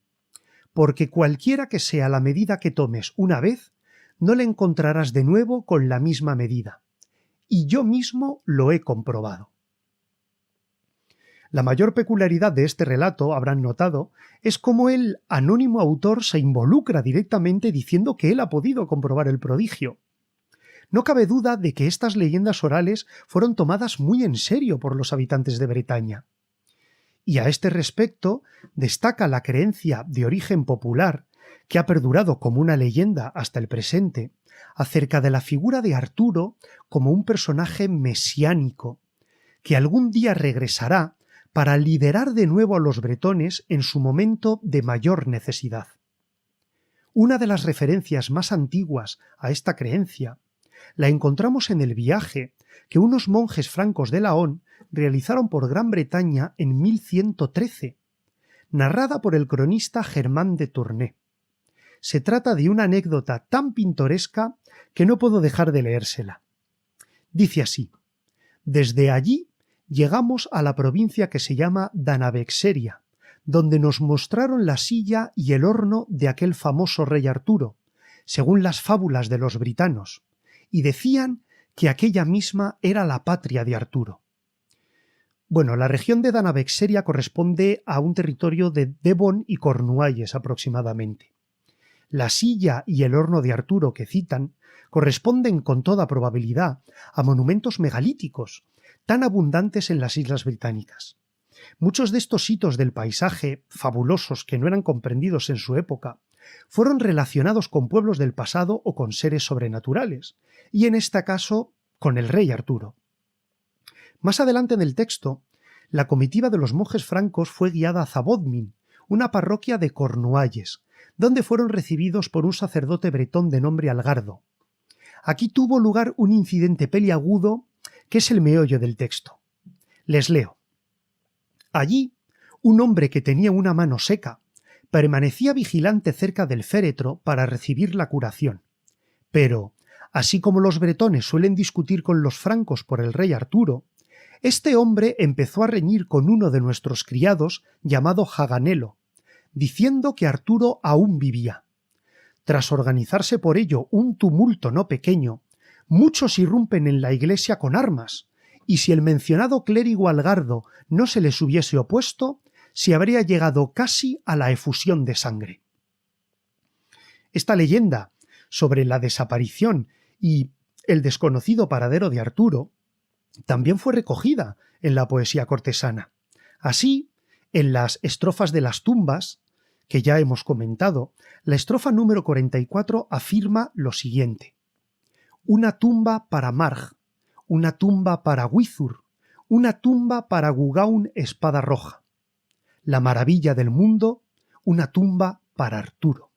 porque cualquiera que sea la medida que tomes una vez, no le encontrarás de nuevo con la misma medida. Y yo mismo lo he comprobado. La mayor peculiaridad de este relato, habrán notado, es cómo el anónimo autor se involucra directamente diciendo que él ha podido comprobar el prodigio. No cabe duda de que estas leyendas orales fueron tomadas muy en serio por los habitantes de Bretaña. Y a este respecto destaca la creencia de origen popular, que ha perdurado como una leyenda hasta el presente, acerca de la figura de Arturo como un personaje mesiánico, que algún día regresará para liderar de nuevo a los bretones en su momento de mayor necesidad. Una de las referencias más antiguas a esta creencia la encontramos en el viaje que unos monjes francos de Laon realizaron por Gran Bretaña en 1113, narrada por el cronista Germán de Tournai. Se trata de una anécdota tan pintoresca que no puedo dejar de leérsela. Dice así: desde allí llegamos a la provincia que se llama Danabexeria, donde nos mostraron la silla y el horno de aquel famoso rey Arturo, según las fábulas de los britanos, y decían que aquella misma era la patria de Arturo. Bueno, la región de Danabexeria corresponde a un territorio de Devon y Cornualles aproximadamente. La silla y el horno de Arturo que citan corresponden con toda probabilidad a monumentos megalíticos, tan abundantes en las islas británicas. Muchos de estos hitos del paisaje, fabulosos que no eran comprendidos en su época, fueron relacionados con pueblos del pasado o con seres sobrenaturales, y en este caso con el rey Arturo. Más adelante en el texto, la comitiva de los monjes francos fue guiada a Zabodmin, una parroquia de Cornualles, donde fueron recibidos por un sacerdote bretón de nombre Algardo. Aquí tuvo lugar un incidente peliagudo que es el meollo del texto. Les leo. Allí, un hombre que tenía una mano seca, permanecía vigilante cerca del féretro para recibir la curación. Pero, así como los bretones suelen discutir con los francos por el rey Arturo, este hombre empezó a reñir con uno de nuestros criados llamado Jaganelo, diciendo que Arturo aún vivía. Tras organizarse por ello un tumulto no pequeño, muchos irrumpen en la iglesia con armas, y si el mencionado clérigo Algardo no se les hubiese opuesto, se habría llegado casi a la efusión de sangre. Esta leyenda sobre la desaparición y el desconocido paradero de Arturo también fue recogida en la poesía cortesana. Así, en las estrofas de las tumbas, que ya hemos comentado, la estrofa número 44 afirma lo siguiente: una tumba para Marg, una tumba para Wizur, una tumba para Gugaun espada roja. La maravilla del mundo, una tumba para Arturo.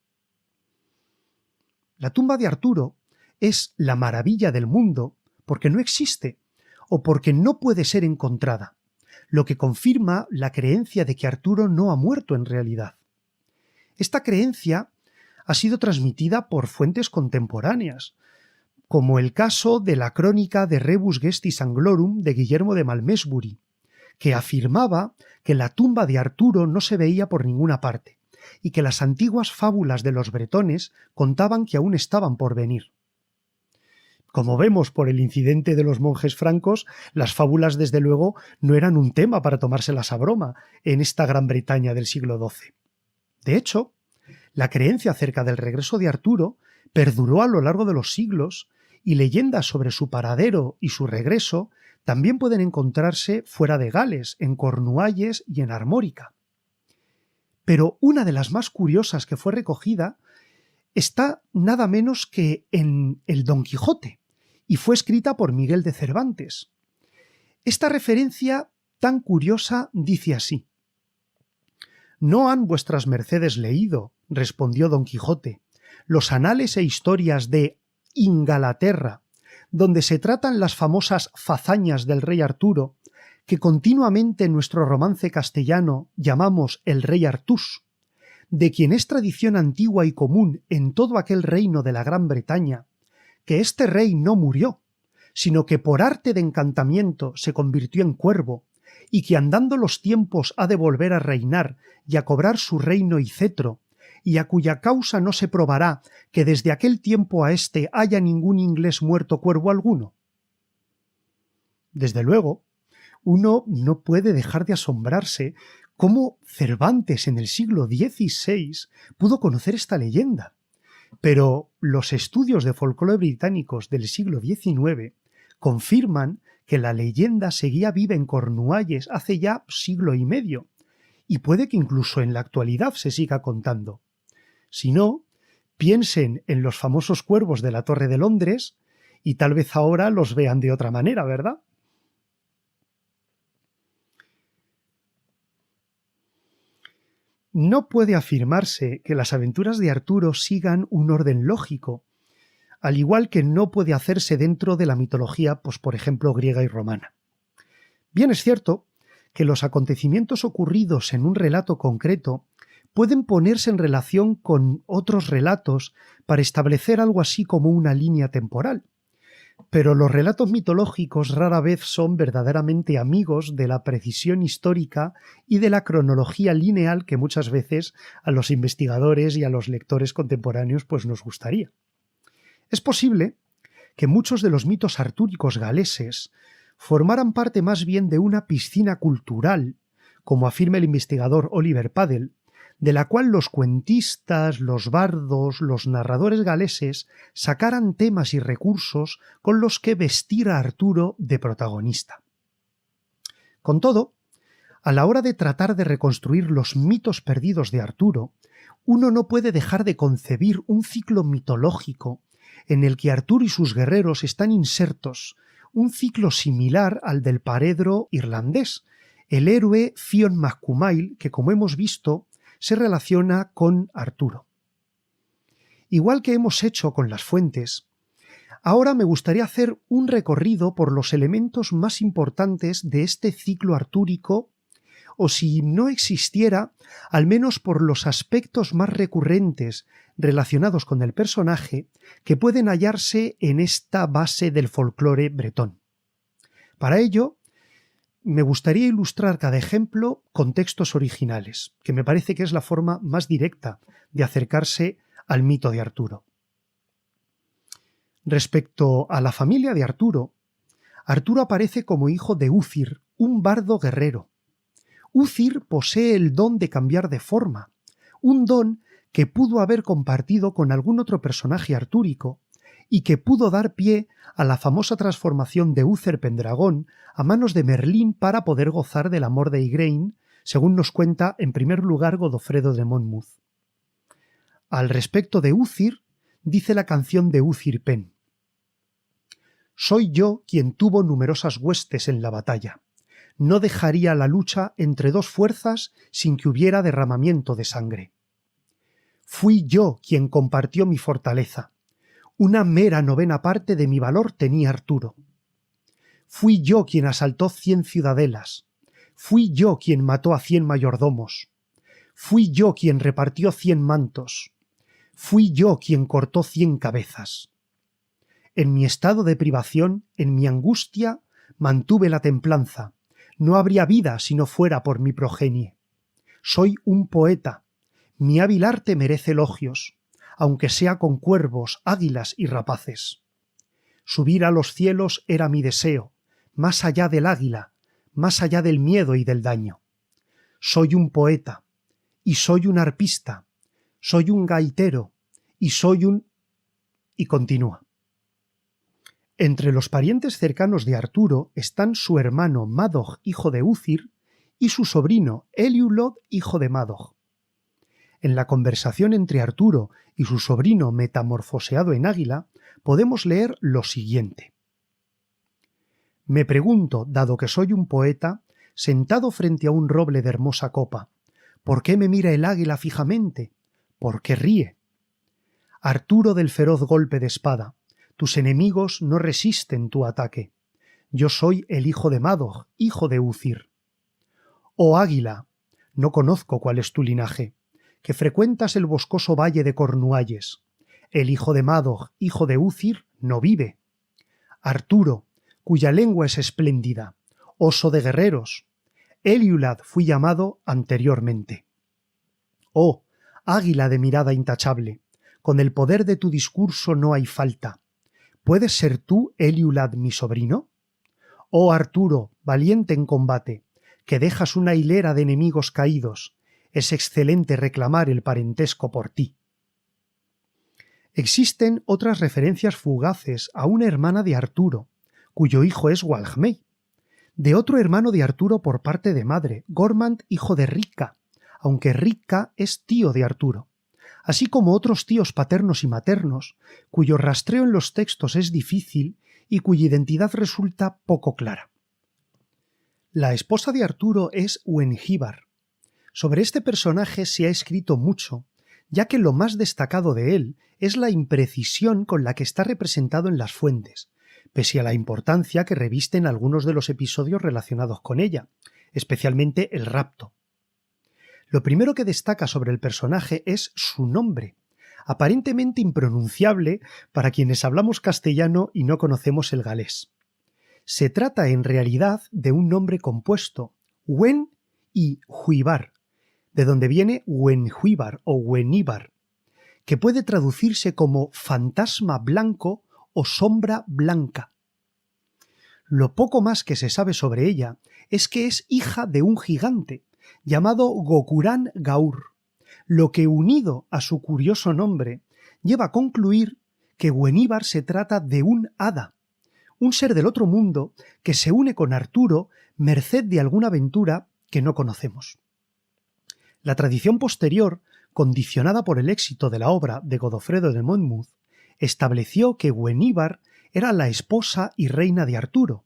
La tumba de Arturo es la maravilla del mundo porque no existe o porque no puede ser encontrada, lo que confirma la creencia de que Arturo no ha muerto en realidad. Esta creencia ha sido transmitida por fuentes contemporáneas, como el caso de la crónica de Rebus Gestis Anglorum de Guillermo de Malmesbury, que afirmaba que la tumba de Arturo no se veía por ninguna parte y que las antiguas fábulas de los bretones contaban que aún estaban por venir. Como vemos por el incidente de los monjes francos, las fábulas desde luego no eran un tema para tomárselas a broma en esta Gran Bretaña del siglo XII. De hecho, la creencia acerca del regreso de Arturo perduró a lo largo de los siglos y leyendas sobre su paradero y su regreso también pueden encontrarse fuera de Gales, en Cornualles y en Armórica. Pero una de las más curiosas que fue recogida está nada menos que en el Don Quijote y fue escrita por Miguel de Cervantes. Esta referencia tan curiosa dice así: «No han vuestras mercedes leído», respondió Don Quijote, «los anales e historias de Ingalaterra, donde se tratan las famosas fazañas del rey Arturo, que continuamente en nuestro romance castellano llamamos el rey Artús, de quien es tradición antigua y común en todo aquel reino de la Gran Bretaña, que este rey no murió, sino que por arte de encantamiento se convirtió en cuervo, y que andando los tiempos ha de volver a reinar y a cobrar su reino y cetro, y a cuya causa no se probará que desde aquel tiempo a éste haya ningún inglés muerto cuervo alguno». Desde luego, uno no puede dejar de asombrarse cómo Cervantes en el siglo XVI pudo conocer esta leyenda. Pero los estudios de folclore británicos del siglo XIX confirman que la leyenda seguía viva en Cornualles hace ya siglo y medio, y puede que incluso en la actualidad se siga contando. Si no, piensen en los famosos cuervos de la Torre de Londres y tal vez ahora los vean de otra manera, ¿verdad? No puede afirmarse que las aventuras de Arturo sigan un orden lógico, al igual que no puede hacerse dentro de la mitología, pues por ejemplo, griega y romana. Bien es cierto que los acontecimientos ocurridos en un relato concreto pueden ponerse en relación con otros relatos para establecer algo así como una línea temporal. Pero los relatos mitológicos rara vez son verdaderamente amigos de la precisión histórica y de la cronología lineal que muchas veces a los investigadores y a los lectores contemporáneos pues nos gustaría. Es posible que muchos de los mitos artúricos galeses formaran parte más bien de una piscina cultural, como afirma el investigador Oliver Paddell, de la cual los cuentistas, los bardos, los narradores galeses sacaran temas y recursos con los que vestir a Arturo de protagonista. Con todo, a la hora de tratar de reconstruir los mitos perdidos de Arturo, uno no puede dejar de concebir un ciclo mitológico en el que Arturo y sus guerreros están insertos, un ciclo similar al del paredro irlandés, el héroe Fionn mac Cumaill, que como hemos visto se relaciona con Arturo. Igual que hemos hecho con las fuentes, ahora me gustaría hacer un recorrido por los elementos más importantes de este ciclo artúrico o si no existiera, al menos por los aspectos más recurrentes relacionados con el personaje que pueden hallarse en esta base del folclore bretón. Para ello, me gustaría ilustrar cada ejemplo con textos originales, que me parece que es la forma más directa de acercarse al mito de Arturo. Respecto a la familia de Arturo, Arturo aparece como hijo de Úcir, un bardo guerrero. Úcir posee el don de cambiar de forma, un don que pudo haber compartido con algún otro personaje artúrico y que pudo dar pie a la famosa transformación de Úcer Pendragón a manos de Merlín para poder gozar del amor de Igraine, según nos cuenta en primer lugar Godofredo de Monmouth. Al respecto de Úcir, dice la canción de Úcir Pen: «Soy yo quien tuvo numerosas huestes en la batalla. No dejaría la lucha entre dos fuerzas sin que hubiera derramamiento de sangre. Fui yo quien compartió mi fortaleza. Una mera novena parte de mi valor tenía Arturo. Fui yo quien asaltó 100 ciudadelas. Fui yo quien mató a 100 mayordomos. Fui yo quien repartió 100 mantos. Fui yo quien cortó 100 cabezas. En mi estado de privación, en mi angustia, mantuve la templanza. No habría vida si no fuera por mi progenie. Soy un poeta. Mi hábil arte merece elogios, aunque sea con cuervos, águilas y rapaces. Subir a los cielos era mi deseo, más allá del águila, más allá del miedo y del daño. Soy un poeta, y soy un arpista, soy un gaitero, y soy un... Y continúa. Entre los parientes cercanos de Arturo están su hermano Madog, hijo de Úcir, y su sobrino Eliulod, hijo de Madog. En la conversación entre Arturo y su sobrino metamorfoseado en águila, podemos leer lo siguiente. Me pregunto, dado que soy un poeta, sentado frente a un roble de hermosa copa, ¿por qué me mira el águila fijamente? ¿Por qué ríe? Arturo del feroz golpe de espada, tus enemigos no resisten tu ataque. Yo soy el hijo de Madog, hijo de Úcir. Oh águila, no conozco cuál es tu linaje, que frecuentas el boscoso valle de Cornualles. El hijo de Madog, hijo de Úcir, no vive. Arturo, cuya lengua es espléndida, oso de guerreros. Eliulad fui llamado anteriormente. Oh, águila de mirada intachable, con el poder de tu discurso no hay falta. ¿Puedes ser tú, Eliulad, mi sobrino? Oh Arturo, valiente en combate, que dejas una hilera de enemigos caídos, es excelente reclamar el parentesco por ti. Existen otras referencias fugaces a una hermana de Arturo, cuyo hijo es Walhmey, de otro hermano de Arturo por parte de madre, Gormand, hijo de Ricca, aunque Ricca es tío de Arturo, así como otros tíos paternos y maternos, cuyo rastreo en los textos es difícil y cuya identidad resulta poco clara. La esposa de Arturo es Uenhíbar. Sobre este personaje se ha escrito mucho, ya que lo más destacado de él es la imprecisión con la que está representado en las fuentes, pese a la importancia que revisten algunos de los episodios relacionados con ella, especialmente el rapto. Lo primero que destaca sobre el personaje es su nombre, aparentemente impronunciable para quienes hablamos castellano y no conocemos el galés. Se trata en realidad de un nombre compuesto, Wen y Huibar, de donde viene Wenhuibar o Weníbar, que puede traducirse como fantasma blanco o sombra blanca. Lo poco más que se sabe sobre ella es que es hija de un gigante, llamado Gokuran Gaur, lo que unido a su curioso nombre lleva a concluir que Weníbar se trata de un hada, un ser del otro mundo que se une con Arturo merced de alguna aventura que no conocemos. La tradición posterior, condicionada por el éxito de la obra de Godofredo de Monmouth, estableció que Weníbar era la esposa y reina de Arturo,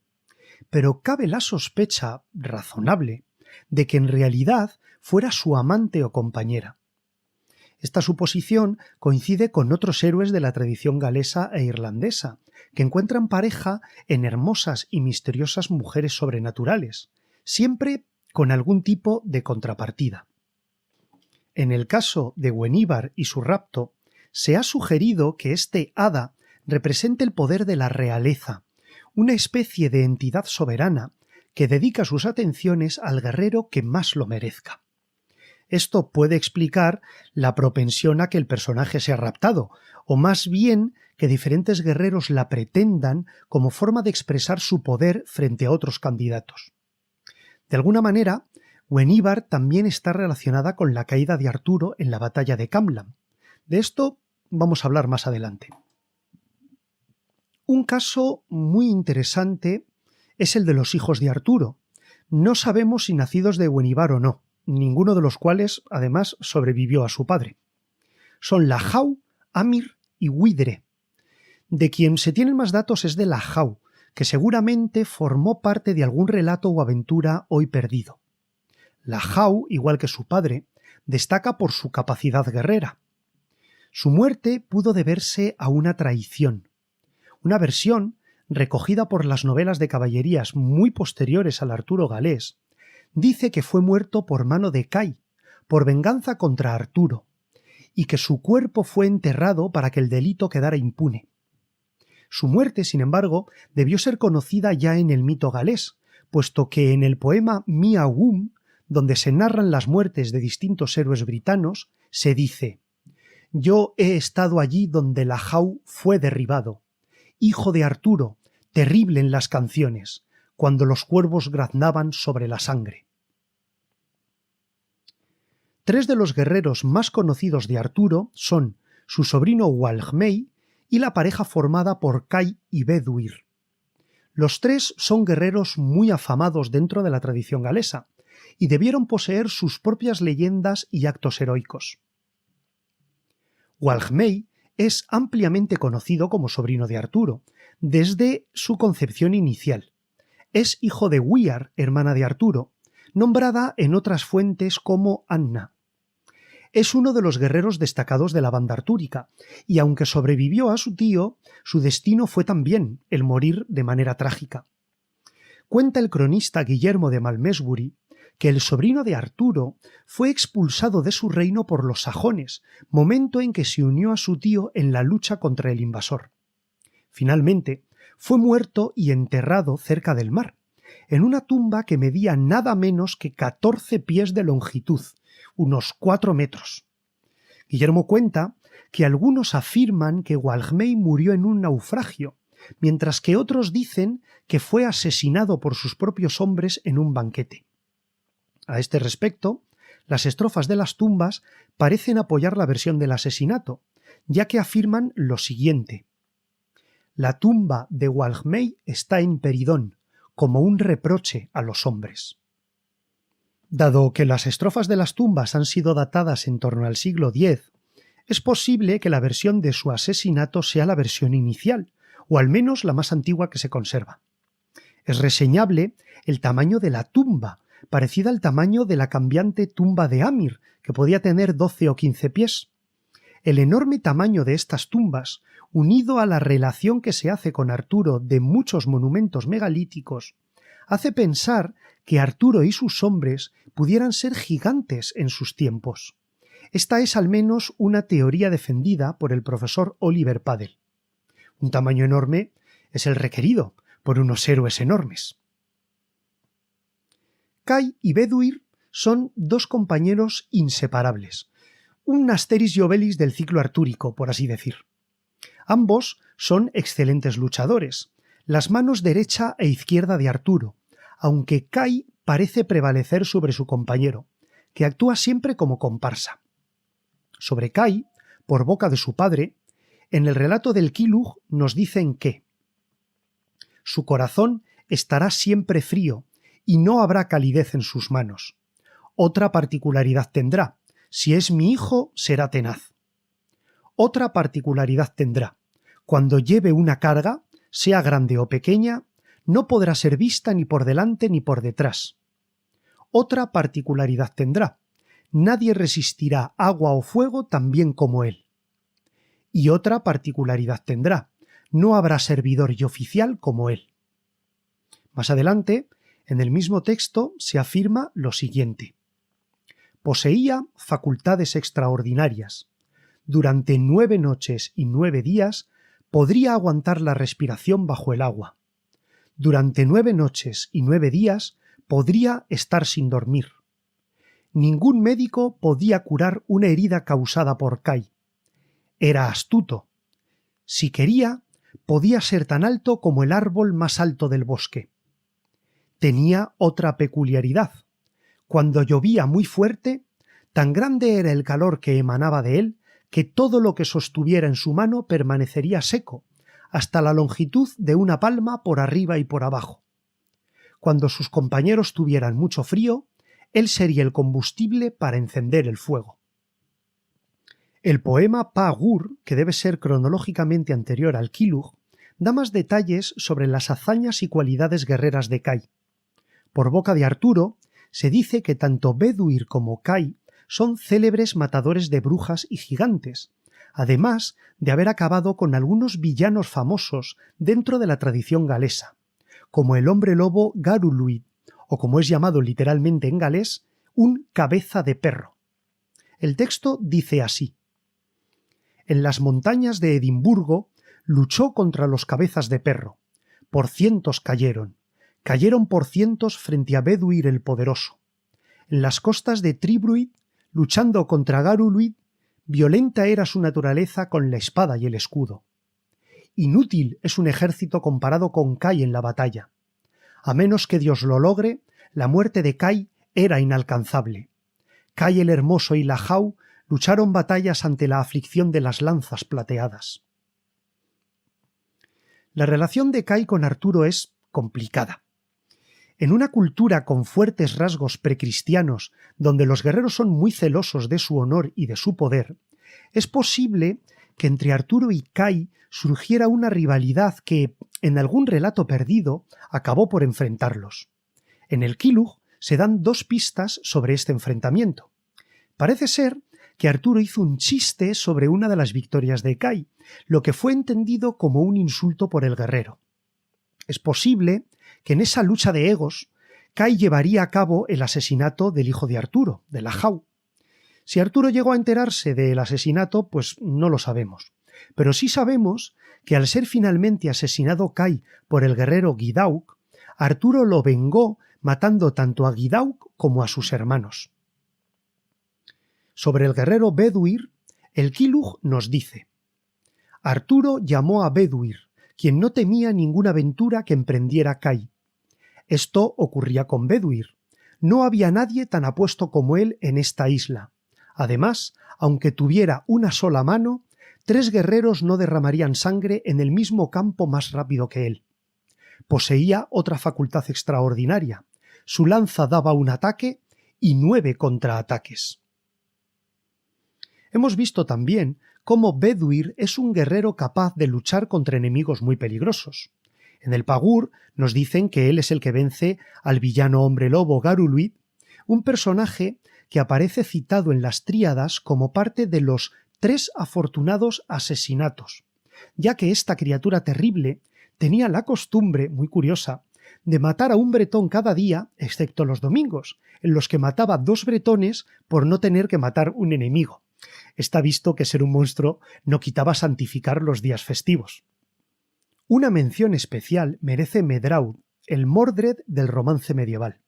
pero cabe la sospecha razonable de que en realidad fuera su amante o compañera. Esta suposición coincide con otros héroes de la tradición galesa e irlandesa, que encuentran pareja en hermosas y misteriosas mujeres sobrenaturales, siempre con algún tipo de contrapartida. En el caso de Gueníbar y su rapto, se ha sugerido que este hada represente el poder de la realeza, una especie de entidad soberana que dedica sus atenciones al guerrero que más lo merezca. Esto puede explicar la propensión a que el personaje sea raptado, o más bien que diferentes guerreros la pretendan como forma de expresar su poder frente a otros candidatos. De alguna manera, Gueníbar también está relacionada con la caída de Arturo en la batalla de Camlan. De esto vamos a hablar más adelante. Un caso muy interesante es el de los hijos de Arturo. No sabemos si nacidos de Gueníbar o no, ninguno de los cuales, además, sobrevivió a su padre. Son Lajau, Amir y Widre. De quien se tienen más datos es de Lajau, que seguramente formó parte de algún relato o aventura hoy perdido. Lajau, igual que su padre, destaca por su capacidad guerrera. Su muerte pudo deberse a una traición. Una versión, recogida por las novelas de caballerías muy posteriores al Arturo galés, dice que fue muerto por mano de Cai, por venganza contra Arturo, y que su cuerpo fue enterrado para que el delito quedara impune. Su muerte, sin embargo, debió ser conocida ya en el mito galés, puesto que en el poema Miagum, donde se narran las muertes de distintos héroes britanos, se dice: «Yo he estado allí donde Lajau fue derribado, hijo de Arturo, terrible en las canciones, cuando los cuervos graznaban sobre la sangre». Tres de los guerreros más conocidos de Arturo son su sobrino Walhmey y la pareja formada por Cai y Beduir. Los tres son guerreros muy afamados dentro de la tradición galesa y debieron poseer sus propias leyendas y actos heroicos. Walhmey es ampliamente conocido como sobrino de Arturo, desde su concepción inicial. Es hijo de Wiar, hermana de Arturo, nombrada en otras fuentes como Anna. Es uno de los guerreros destacados de la banda artúrica, y aunque sobrevivió a su tío, su destino fue también el morir de manera trágica. Cuenta el cronista Guillermo de Malmesbury que el sobrino de Arturo fue expulsado de su reino por los sajones, momento en que se unió a su tío en la lucha contra el invasor. Finalmente, fue muerto y enterrado cerca del mar, en una tumba que medía nada menos que 14 pies de longitud, unos 4 metros. Guillermo cuenta que algunos afirman que Walhmey murió en un naufragio, mientras que otros dicen que fue asesinado por sus propios hombres en un banquete. A este respecto, las estrofas de las tumbas parecen apoyar la versión del asesinato, ya que afirman lo siguiente: «La tumba de Walhmey está en Peridón, como un reproche a los hombres». Dado que las estrofas de las tumbas han sido datadas en torno al siglo X, es posible que la versión de su asesinato sea la versión inicial, o al menos la más antigua que se conserva. Es reseñable el tamaño de la tumba, parecida al tamaño de la cambiante tumba de Amir, que podía tener 12 o 15 pies. El enorme tamaño de estas tumbas, unido a la relación que se hace con Arturo de muchos monumentos megalíticos, hace pensar que Arturo y sus hombres pudieran ser gigantes en sus tiempos. Esta es al menos una teoría defendida por el profesor Oliver Padel. Un tamaño enorme es el requerido por unos héroes enormes. Cai y Beduir son dos compañeros inseparables, un Asterix y Obelix del ciclo artúrico, por así decir. Ambos son excelentes luchadores, las manos derecha e izquierda de Arturo, aunque Cai parece prevalecer sobre su compañero, que actúa siempre como comparsa. Sobre Cai, por boca de su padre, en el relato del Kilug nos dicen que su corazón estará siempre frío y no habrá calidez en sus manos. Otra particularidad tendrá: si es mi hijo, será tenaz. Otra particularidad tendrá: cuando lleve una carga, sea grande o pequeña, no podrá ser vista ni por delante ni por detrás. Otra particularidad tendrá: nadie resistirá agua o fuego tan bien como él. Y otra particularidad tendrá: no habrá servidor y oficial como él. Más adelante, En el mismo texto se afirma lo siguiente: poseía facultades extraordinarias. Durante 9 noches y 9 días podría aguantar la respiración bajo el agua. Durante 9 noches y 9 días podría estar sin dormir. Ningún médico podía curar una herida causada por Kai. Era astuto. Si quería, podía ser tan alto como el árbol más alto del bosque. Tenía otra peculiaridad. Cuando llovía muy fuerte, tan grande era el calor que emanaba de él que todo lo que sostuviera en su mano permanecería seco, hasta la longitud de una palma por arriba y por abajo. Cuando sus compañeros tuvieran mucho frío, él sería el combustible para encender el fuego. El poema Pa-Gur, que debe ser cronológicamente anterior al Kilug, da más detalles sobre las hazañas y cualidades guerreras de Kai. Por boca de Arturo, se dice que tanto Beduir como Kai son célebres matadores de brujas y gigantes, además de haber acabado con algunos villanos famosos dentro de la tradición galesa, como el hombre lobo Garuluid, o como es llamado literalmente en galés, un cabeza de perro. El texto dice así: en las montañas de Edimburgo luchó contra los cabezas de perro. Por cientos cayeron por cientos frente a Beduir el poderoso. En las costas de Tribruid, luchando contra Garuluid, violenta era su naturaleza con la espada y el escudo. Inútil es un ejército comparado con Kai en la batalla. A menos que Dios lo logre, la muerte de Kai era inalcanzable. Kai el Hermoso y la Jau lucharon batallas ante la aflicción de las lanzas plateadas. La relación de Kai con Arturo es complicada. En una cultura con fuertes rasgos precristianos, donde los guerreros son muy celosos de su honor y de su poder, es posible que entre Arturo y Kai surgiera una rivalidad que, en algún relato perdido, acabó por enfrentarlos. En el Kilug se dan 2 pistas sobre este enfrentamiento. Parece ser que Arturo hizo un chiste sobre una de las victorias de Kai, lo que fue entendido como un insulto por el guerrero. Es posible que en esa lucha de egos, Kai llevaría a cabo el asesinato del hijo de Arturo, de la Jau. Si Arturo llegó a enterarse del asesinato, pues no lo sabemos. Pero sí sabemos que al ser finalmente asesinado Kai por el guerrero Gidauk, Arturo lo vengó matando tanto a Gidauk como a sus hermanos. Sobre el guerrero Beduir, el Kilug nos dice: Arturo llamó a Beduir, quien no temía ninguna aventura que emprendiera Kai. Esto ocurría con Beduir. No había nadie tan apuesto como él en esta isla. Además, aunque tuviera una sola mano, 3 guerreros no derramarían sangre en el mismo campo más rápido que él. Poseía otra facultad extraordinaria. Su lanza daba un ataque y 9 contraataques. Hemos visto también cómo Beduir es un guerrero capaz de luchar contra enemigos muy peligrosos. En el Pa-Gur nos dicen que él es el que vence al villano hombre lobo Garuluid, un personaje que aparece citado en las Tríadas como parte de los 3 afortunados asesinatos, ya que esta criatura terrible tenía la costumbre, muy curiosa, de matar a un bretón cada día, excepto los domingos, en los que mataba 2 bretones por no tener que matar un enemigo. Está visto que ser un monstruo no quitaba santificar los días festivos. Una mención especial merece Medrawd, el Mordred del romance medieval.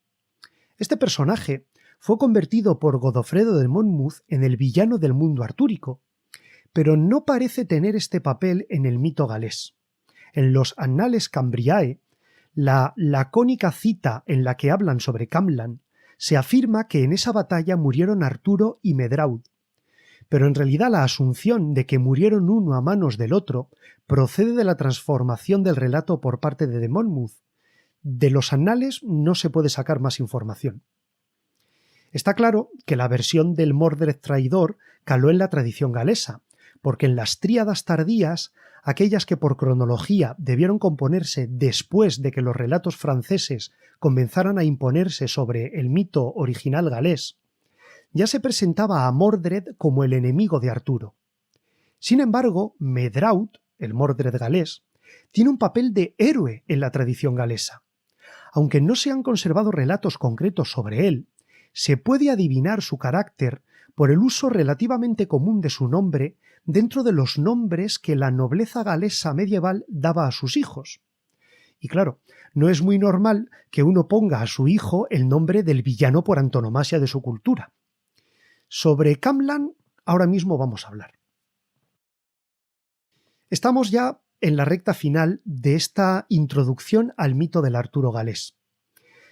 Este personaje fue convertido por Godofredo de Monmouth en el villano del mundo artúrico, pero no parece tener este papel en el mito galés. En los Annales Cambriae, la lacónica cita en la que hablan sobre Camlan, se afirma que en esa batalla murieron Arturo y Medrawd, pero en realidad la asunción de que murieron uno a manos del otro procede de la transformación del relato por parte de Monmouth. De los Annales no se puede sacar más información. Está claro que la versión del Mordred traidor caló en la tradición galesa, porque en las Tríadas tardías, aquellas que por cronología debieron componerse después de que los relatos franceses comenzaran a imponerse sobre el mito original galés, ya se presentaba a Mordred como el enemigo de Arturo. Sin embargo, Medrawd, el Mordred galés, tiene un papel de héroe en la tradición galesa. aunque no se han conservado relatos concretos sobre él, se puede adivinar su carácter por el uso relativamente común de su nombre dentro de los nombres que la nobleza galesa medieval daba a sus hijos. Y claro, no es muy normal que uno ponga a su hijo el nombre del villano por antonomasia de su cultura. Sobre Camlan ahora mismo vamos a hablar. Estamos ya en la recta final de esta introducción al mito del Arturo galés.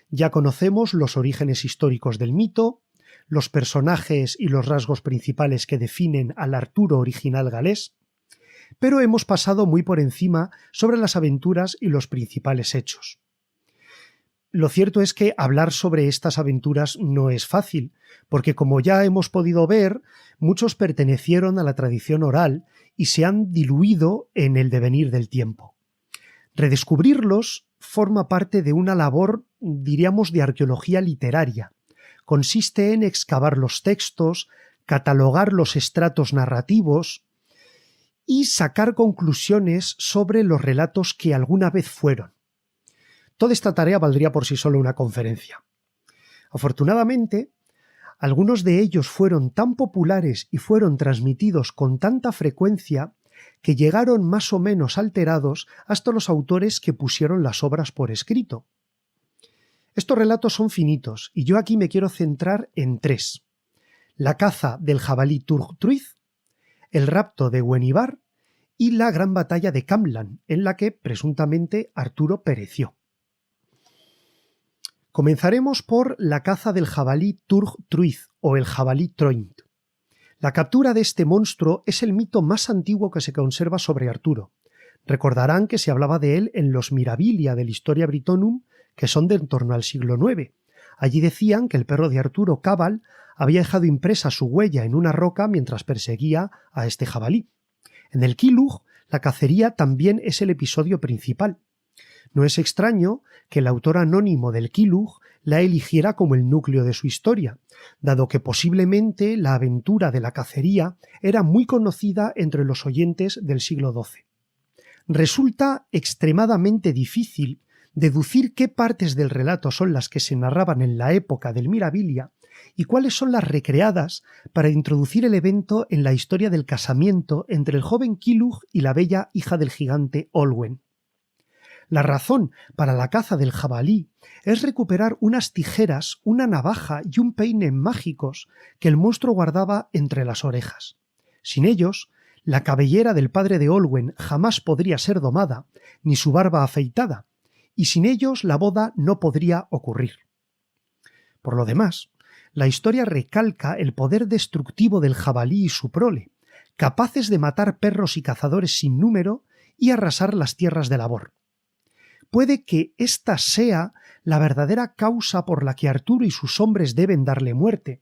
Ya conocemos los orígenes históricos del mito, los personajes y los rasgos principales que definen al Arturo original galés, pero hemos pasado muy por encima sobre las aventuras y los principales hechos. Lo cierto es que hablar sobre estas aventuras no es fácil, porque como ya hemos podido ver, muchos pertenecieron a la tradición oral y se han diluido en el devenir del tiempo. Redescubrirlos forma parte de una labor, diríamos, de arqueología literaria. Consiste en excavar los textos, catalogar los estratos narrativos y sacar conclusiones sobre los relatos que alguna vez fueron. Toda esta tarea valdría por sí sola una conferencia. Afortunadamente, algunos de ellos fueron tan populares y fueron transmitidos con tanta frecuencia que llegaron más o menos alterados hasta los autores que pusieron las obras por escrito. Estos relatos son finitos y yo aquí me quiero centrar en tres: la caza del jabalí Turgtruith, el rapto de Guenivar y la gran batalla de Camlan, en la que presuntamente Arturo pereció. Comenzaremos por la caza del jabalí Turgtruith o el jabalí Troint. La captura de este monstruo es el mito más antiguo que se conserva sobre Arturo. Recordarán que se hablaba de él en los Mirabilia del Historia Britonum, que son de en torno al siglo IX. Allí decían que el perro de Arturo, Cabal, había dejado impresa su huella en una roca mientras perseguía a este jabalí. En el Kilug, la cacería también es el episodio principal. No es extraño que el autor anónimo del Kilug la eligiera como el núcleo de su historia, dado que posiblemente la aventura de la cacería era muy conocida entre los oyentes del siglo XII. Resulta extremadamente difícil deducir qué partes del relato son las que se narraban en la época del Mirabilia y cuáles son las recreadas para introducir el evento en la historia del casamiento entre el joven Kilug y la bella hija del gigante Olwen. La razón para la caza del jabalí es recuperar unas tijeras, una navaja y un peine mágicos que el monstruo guardaba entre las orejas. Sin ellos, la cabellera del padre de Olwen jamás podría ser domada, ni su barba afeitada, y sin ellos la boda no podría ocurrir. Por lo demás, la historia recalca el poder destructivo del jabalí y su prole, capaces de matar perros y cazadores sin número y arrasar las tierras de labor. Puede que esta sea la verdadera causa por la que Arturo y sus hombres deben darle muerte.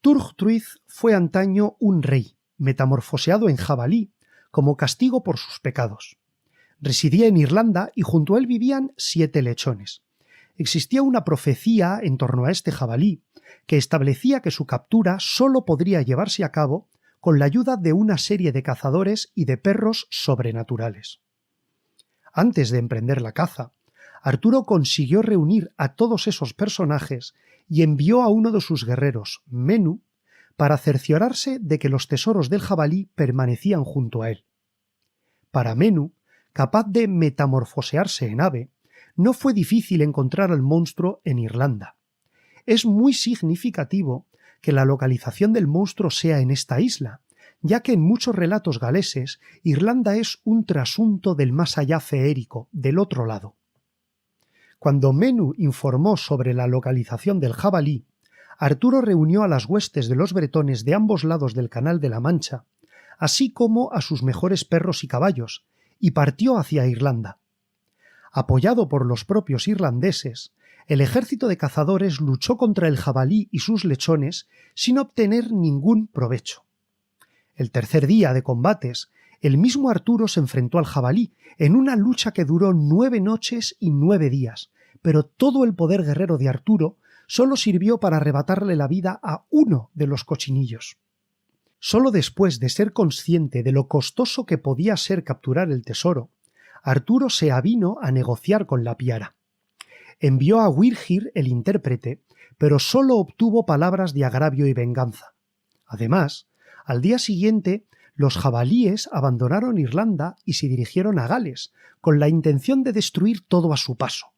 Turgtruith fue antaño un rey, metamorfoseado en jabalí, como castigo por sus pecados. Residía en Irlanda y junto a él vivían 7 lechones. Existía una profecía en torno a este jabalí que establecía que su captura sólo podría llevarse a cabo con la ayuda de una serie de cazadores y de perros sobrenaturales. Antes de emprender la caza, Arturo consiguió reunir a todos esos personajes y envió a uno de sus guerreros, Menú, para cerciorarse de que los tesoros del jabalí permanecían junto a él. Para Menú, capaz de metamorfosearse en ave, no fue difícil encontrar al monstruo en Irlanda. Es muy significativo que la localización del monstruo sea en esta isla, ya que en muchos relatos galeses Irlanda es un trasunto del más allá feérico, del otro lado. Cuando Menú informó sobre la localización del jabalí, Arturo reunió a las huestes de los bretones de ambos lados del Canal de la Mancha, así como a sus mejores perros y caballos, y partió hacia Irlanda. Apoyado por los propios irlandeses, el ejército de cazadores luchó contra el jabalí y sus lechones sin obtener ningún provecho. El tercer día de combates, el mismo Arturo se enfrentó al jabalí en una lucha que duró 9 noches y 9 días, pero todo el poder guerrero de Arturo solo sirvió para arrebatarle la vida a uno de los cochinillos. Solo después de ser consciente de lo costoso que podía ser capturar el tesoro, Arturo se avino a negociar con la piara. Envió a Wyrgir, el intérprete, pero solo obtuvo palabras de agravio y venganza. Además, al día siguiente, los jabalíes abandonaron Irlanda y se dirigieron a Gales, con la intención de destruir todo a su paso.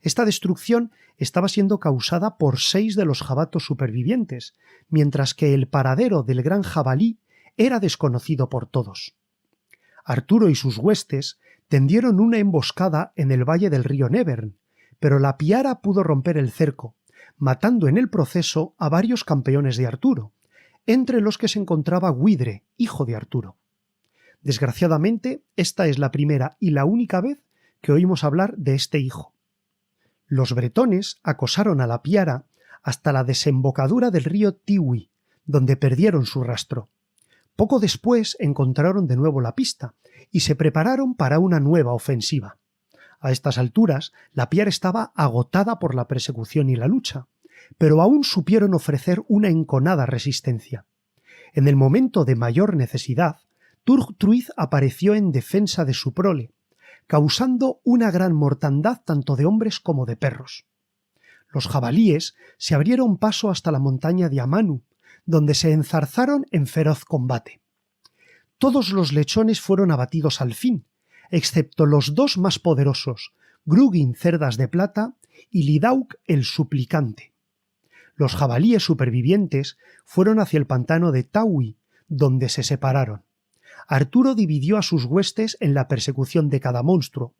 Esta destrucción estaba siendo causada por 6 de los jabatos supervivientes, mientras que el paradero del gran jabalí era desconocido por todos. Arturo y sus huestes tendieron una emboscada en el valle del río Nevern, pero la piara pudo romper el cerco, matando en el proceso a varios campeones de Arturo, entre los que se encontraba Gwyde, hijo de Arturo. Desgraciadamente, esta es la primera y la única vez que oímos hablar de este hijo. Los bretones acosaron a la piara hasta la desembocadura del río Tiwi, donde perdieron su rastro. Poco después encontraron de nuevo la pista y se prepararon para una nueva ofensiva. A estas alturas, la piara estaba agotada por la persecución y la lucha, pero aún supieron ofrecer una enconada resistencia. En el momento de mayor necesidad, Turgtruith apareció en defensa de su prole, causando una gran mortandad tanto de hombres como de perros. Los jabalíes se abrieron paso hasta la montaña de Amanu, donde se enzarzaron en feroz combate. Todos los lechones fueron abatidos al fin, excepto los 2 más poderosos, Grugin Cerdas de Plata y Lidauk el Suplicante. Los jabalíes supervivientes fueron hacia el pantano de Taui, donde se separaron. Arturo dividió a sus huestes en la persecución de cada monstruo.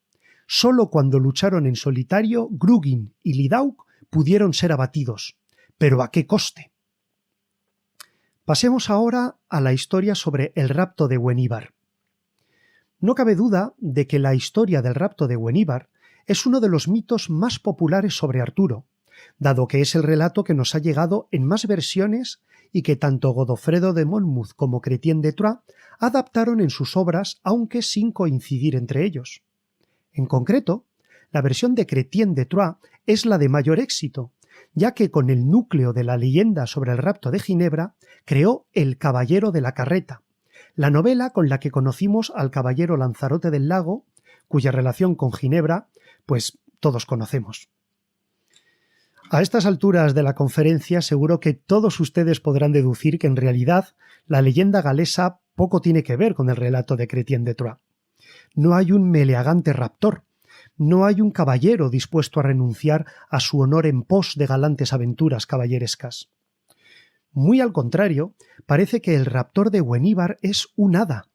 Solo cuando lucharon en solitario, Grugin y Lidauk pudieron ser abatidos. ¿Pero a qué coste? Pasemos ahora a la historia sobre el rapto de Gwenhwyvar. No cabe duda de que la historia del rapto de Gwenhwyvar es uno de los mitos más populares sobre Arturo, dado que es el relato que nos ha llegado en más versiones y que tanto Godofredo de Monmouth como Chrétien de Troyes adaptaron en sus obras, aunque sin coincidir entre ellos. En concreto, la versión de Chrétien de Troyes es la de mayor éxito, ya que con el núcleo de la leyenda sobre el rapto de Ginebra creó El Caballero de la Carreta, la novela con la que conocimos al caballero Lanzarote del Lago, cuya relación con Ginebra, pues todos conocemos. A estas alturas de la conferencia seguro que todos ustedes podrán deducir que en realidad la leyenda galesa poco tiene que ver con el relato de Chrétien de Troyes. No hay un meleagante raptor, no hay un caballero dispuesto a renunciar a su honor en pos de galantes aventuras caballerescas. Muy al contrario, parece que el raptor de Gwenhwyvar es un hada,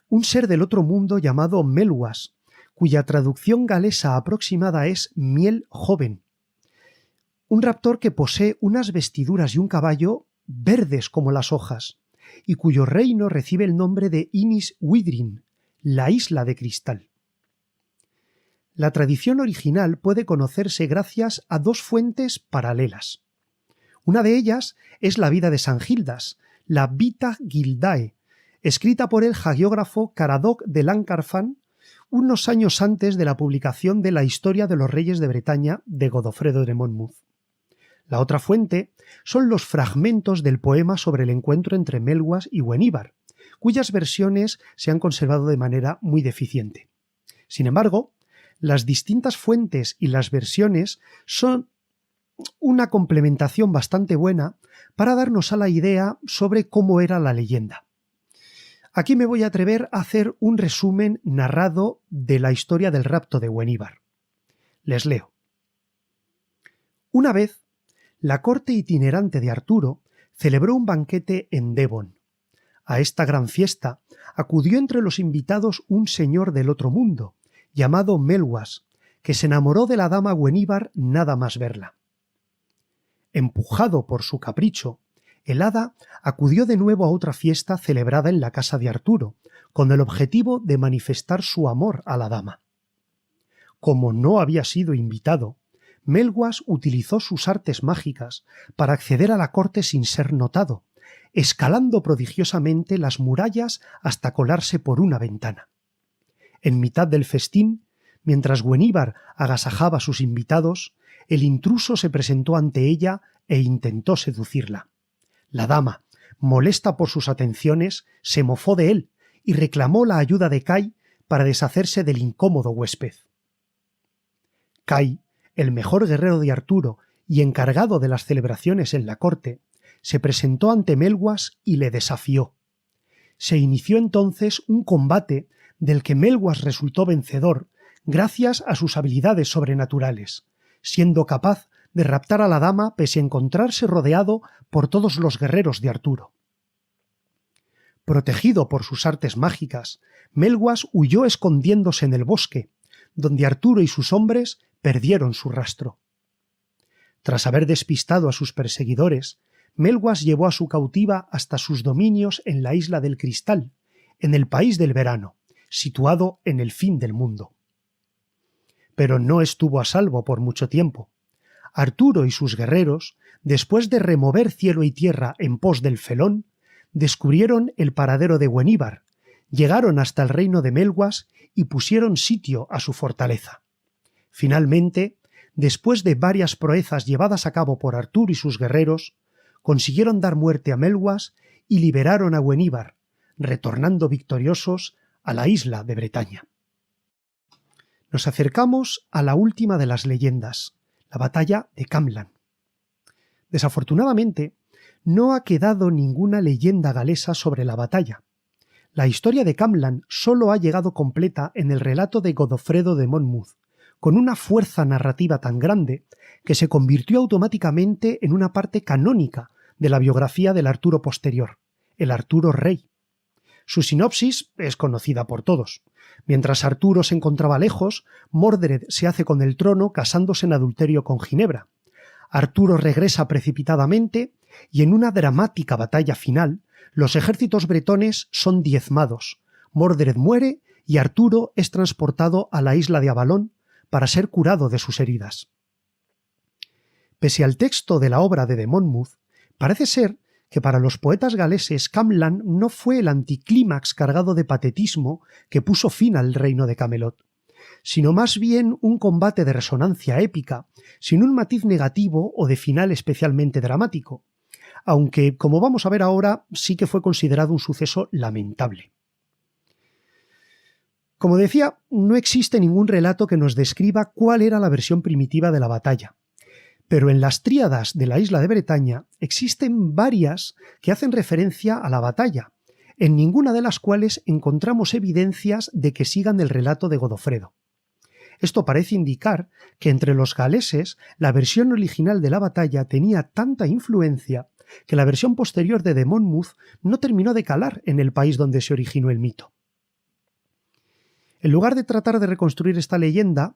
un ser del otro mundo llamado Melwas, cuya traducción galesa aproximada es miel joven. Un raptor que posee unas vestiduras y un caballo verdes como las hojas, y cuyo reino recibe el nombre de Inis Widrin, la isla de cristal. La tradición original puede conocerse gracias a 2 fuentes paralelas. Una de ellas es la vida de San Gildas, la Vita Gildae, escrita por el hagiógrafo Caradoc de Lancarfan unos años antes de la publicación de la Historia de los Reyes de Bretaña de Godofredo de Monmouth. La otra fuente son los fragmentos del poema sobre el encuentro entre Melwas y Gwenhwyvar, cuyas versiones se han conservado de manera muy deficiente. Sin embargo, las distintas fuentes y las versiones son una complementación bastante buena para darnos a la idea sobre cómo era la leyenda. Aquí me voy a atrever a hacer un resumen narrado de la historia del rapto de Gwenhwyvar. Les leo. Una vez, la corte itinerante de Arturo celebró un banquete en Devon. A esta gran fiesta acudió entre los invitados un señor del otro mundo, llamado Melwas, que se enamoró de la dama Gwenhwyvar nada más verla. Empujado por su capricho, el hada acudió de nuevo a otra fiesta celebrada en la casa de Arturo, con el objetivo de manifestar su amor a la dama. Como no había sido invitado, Melwas utilizó sus artes mágicas para acceder a la corte sin ser notado, escalando prodigiosamente las murallas hasta colarse por una ventana. En mitad del festín, mientras Gwenhwyvar agasajaba a sus invitados, el intruso se presentó ante ella e intentó seducirla. La dama, molesta por sus atenciones, se mofó de él y reclamó la ayuda de Kai para deshacerse del incómodo huésped. Kai, el mejor guerrero de Arturo y encargado de las celebraciones en la corte, se presentó ante Melwas y le desafió. Se inició entonces un combate del que Melwas resultó vencedor gracias a sus habilidades sobrenaturales, siendo capaz de raptar a la dama pese a encontrarse rodeado por todos los guerreros de Arturo. Protegido por sus artes mágicas, Melwas huyó escondiéndose en el bosque, donde Arturo y sus hombres perdieron su rastro. Tras haber despistado a sus perseguidores, Melwas llevó a su cautiva hasta sus dominios en la Isla del Cristal, en el País del Verano, situado en el fin del mundo. Pero no estuvo a salvo por mucho tiempo. Arturo y sus guerreros, después de remover cielo y tierra en pos del Felón, descubrieron el paradero de Gweníbar, llegaron hasta el reino de Melwas y pusieron sitio a su fortaleza. Finalmente, después de varias proezas llevadas a cabo por Arturo y sus guerreros, consiguieron dar muerte a Melwas y liberaron a Gweníbar, retornando victoriosos a la isla de Bretaña. Nos acercamos a la última de las leyendas, la batalla de Camlan. Desafortunadamente, no ha quedado ninguna leyenda galesa sobre la batalla. La historia de Camlan solo ha llegado completa en el relato de Godofredo de Monmouth, con una fuerza narrativa tan grande que se convirtió automáticamente en una parte canónica de la biografía del Arturo posterior, el Arturo Rey. Su sinopsis es conocida por todos. Mientras Arturo se encontraba lejos, Mordred se hace con el trono casándose en adulterio con Ginebra. Arturo regresa precipitadamente y en una dramática batalla final, los ejércitos bretones son diezmados, Mordred muere y Arturo es transportado a la isla de Avalón para ser curado de sus heridas. Pese al texto de la obra de Monmouth, parece ser que para los poetas galeses Camlan no fue el anticlímax cargado de patetismo que puso fin al reino de Camelot, sino más bien un combate de resonancia épica, sin un matiz negativo o de final especialmente dramático, aunque, como vamos a ver ahora, sí que fue considerado un suceso lamentable. Como decía, no existe ningún relato que nos describa cuál era la versión primitiva de la batalla, pero en las tríadas de la isla de Bretaña existen varias que hacen referencia a la batalla, en ninguna de las cuales encontramos evidencias de que sigan el relato de Godofredo. Esto parece indicar que entre los galeses la versión original de la batalla tenía tanta influencia que la versión posterior de Monmouth no terminó de calar en el país donde se originó el mito. En lugar de tratar de reconstruir esta leyenda,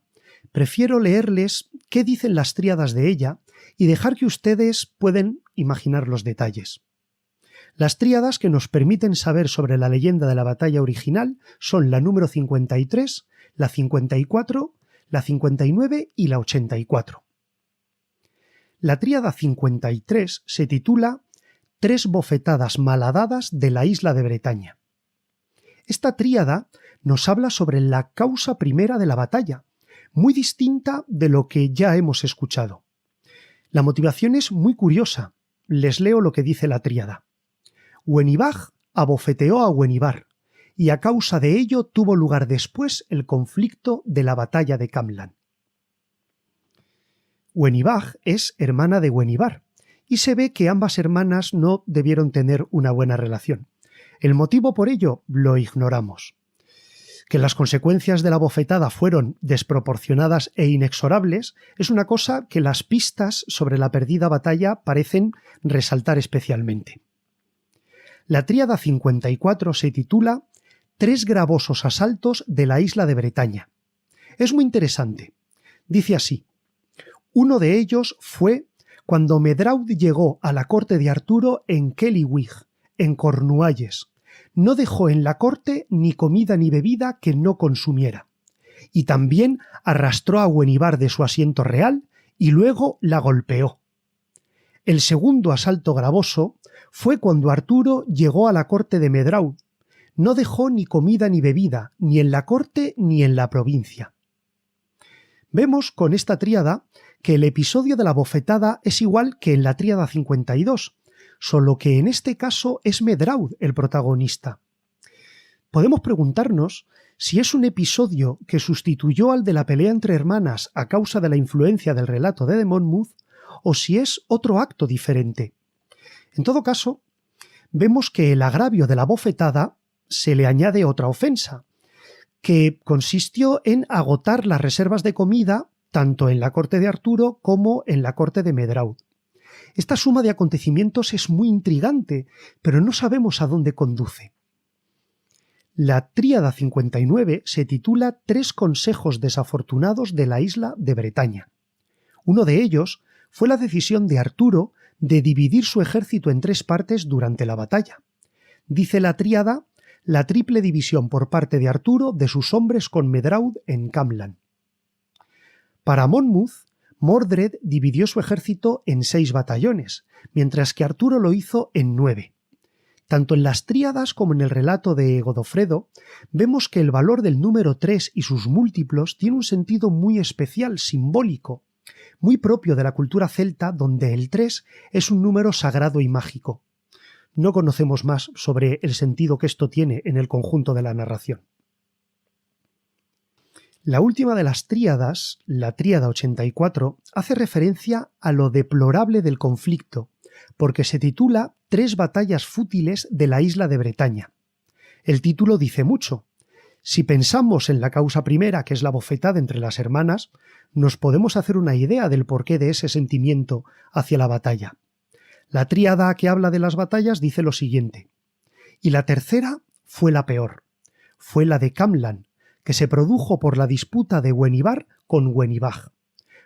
prefiero leerles qué dicen las tríadas de ella y dejar que ustedes pueden imaginar los detalles. Las tríadas que nos permiten saber sobre la leyenda de la batalla original son la número 53, la 54, la 59 y la 84. La tríada 53 se titula Tres bofetadas malhadadas de la isla de Bretaña. Esta tríada nos habla sobre la causa primera de la batalla, muy distinta de lo que ya hemos escuchado. La motivación es muy curiosa. Les leo lo que dice la tríada. Gwenibaj abofeteó a Gweníbar, y a causa de ello tuvo lugar después el conflicto de la batalla de Camlan. Gwenibaj es hermana de Gweníbar, y se ve que ambas hermanas no debieron tener una buena relación. El motivo por ello lo ignoramos. Que las consecuencias de la bofetada fueron desproporcionadas e inexorables es una cosa que las pistas sobre la perdida batalla parecen resaltar especialmente. La tríada 54 se titula Tres gravosos asaltos de la isla de Bretaña. Es muy interesante. Dice así: uno de ellos fue cuando Medraud llegó a la corte de Arturo en Kellywig, en Cornualles. No dejó en la corte ni comida ni bebida que no consumiera. Y también arrastró a Gweníbar de su asiento real y luego la golpeó. El segundo asalto gravoso fue cuando Arturo llegó a la corte de Medraud. No dejó ni comida ni bebida, ni en la corte ni en la provincia. Vemos con esta tríada que el episodio de la bofetada es igual que en la tríada 52, solo que en este caso es Medraud el protagonista. Podemos preguntarnos si es un episodio que sustituyó al de la pelea entre hermanas a causa de la influencia del relato de Monmouth, o si es otro acto diferente. En todo caso, vemos que el agravio de la bofetada se le añade otra ofensa, que consistió en agotar las reservas de comida tanto en la corte de Arturo como en la corte de Medrawd. Esta suma de acontecimientos es muy intrigante, pero no sabemos a dónde conduce. La Tríada 59 se titula Tres consejos desafortunados de la isla de Bretaña. Uno de ellos fue la decisión de Arturo de dividir su ejército en tres partes durante la batalla. Dice la Tríada la triple división por parte de Arturo de sus hombres con Medrawd en Camlan. Para Monmouth, Mordred dividió su ejército en 6 batallones, mientras que Arturo lo hizo en 9. Tanto en las Tríadas como en el relato de Godofredo, vemos que el valor del número 3 y sus múltiplos tiene un sentido muy especial, simbólico, muy propio de la cultura celta, donde el 3 es un número sagrado y mágico. No conocemos más sobre el sentido que esto tiene en el conjunto de la narración. La última de las tríadas, la Tríada 84, hace referencia a lo deplorable del conflicto, porque se titula Tres batallas fútiles de la isla de Bretaña. El título dice mucho. Si pensamos en la causa primera, que es la bofetada entre las hermanas, nos podemos hacer una idea del porqué de ese sentimiento hacia la batalla. La tríada que habla de las batallas dice lo siguiente: y la tercera fue la peor, fue la de Camlan, que se produjo por la disputa de Wenivar con Wenibaj.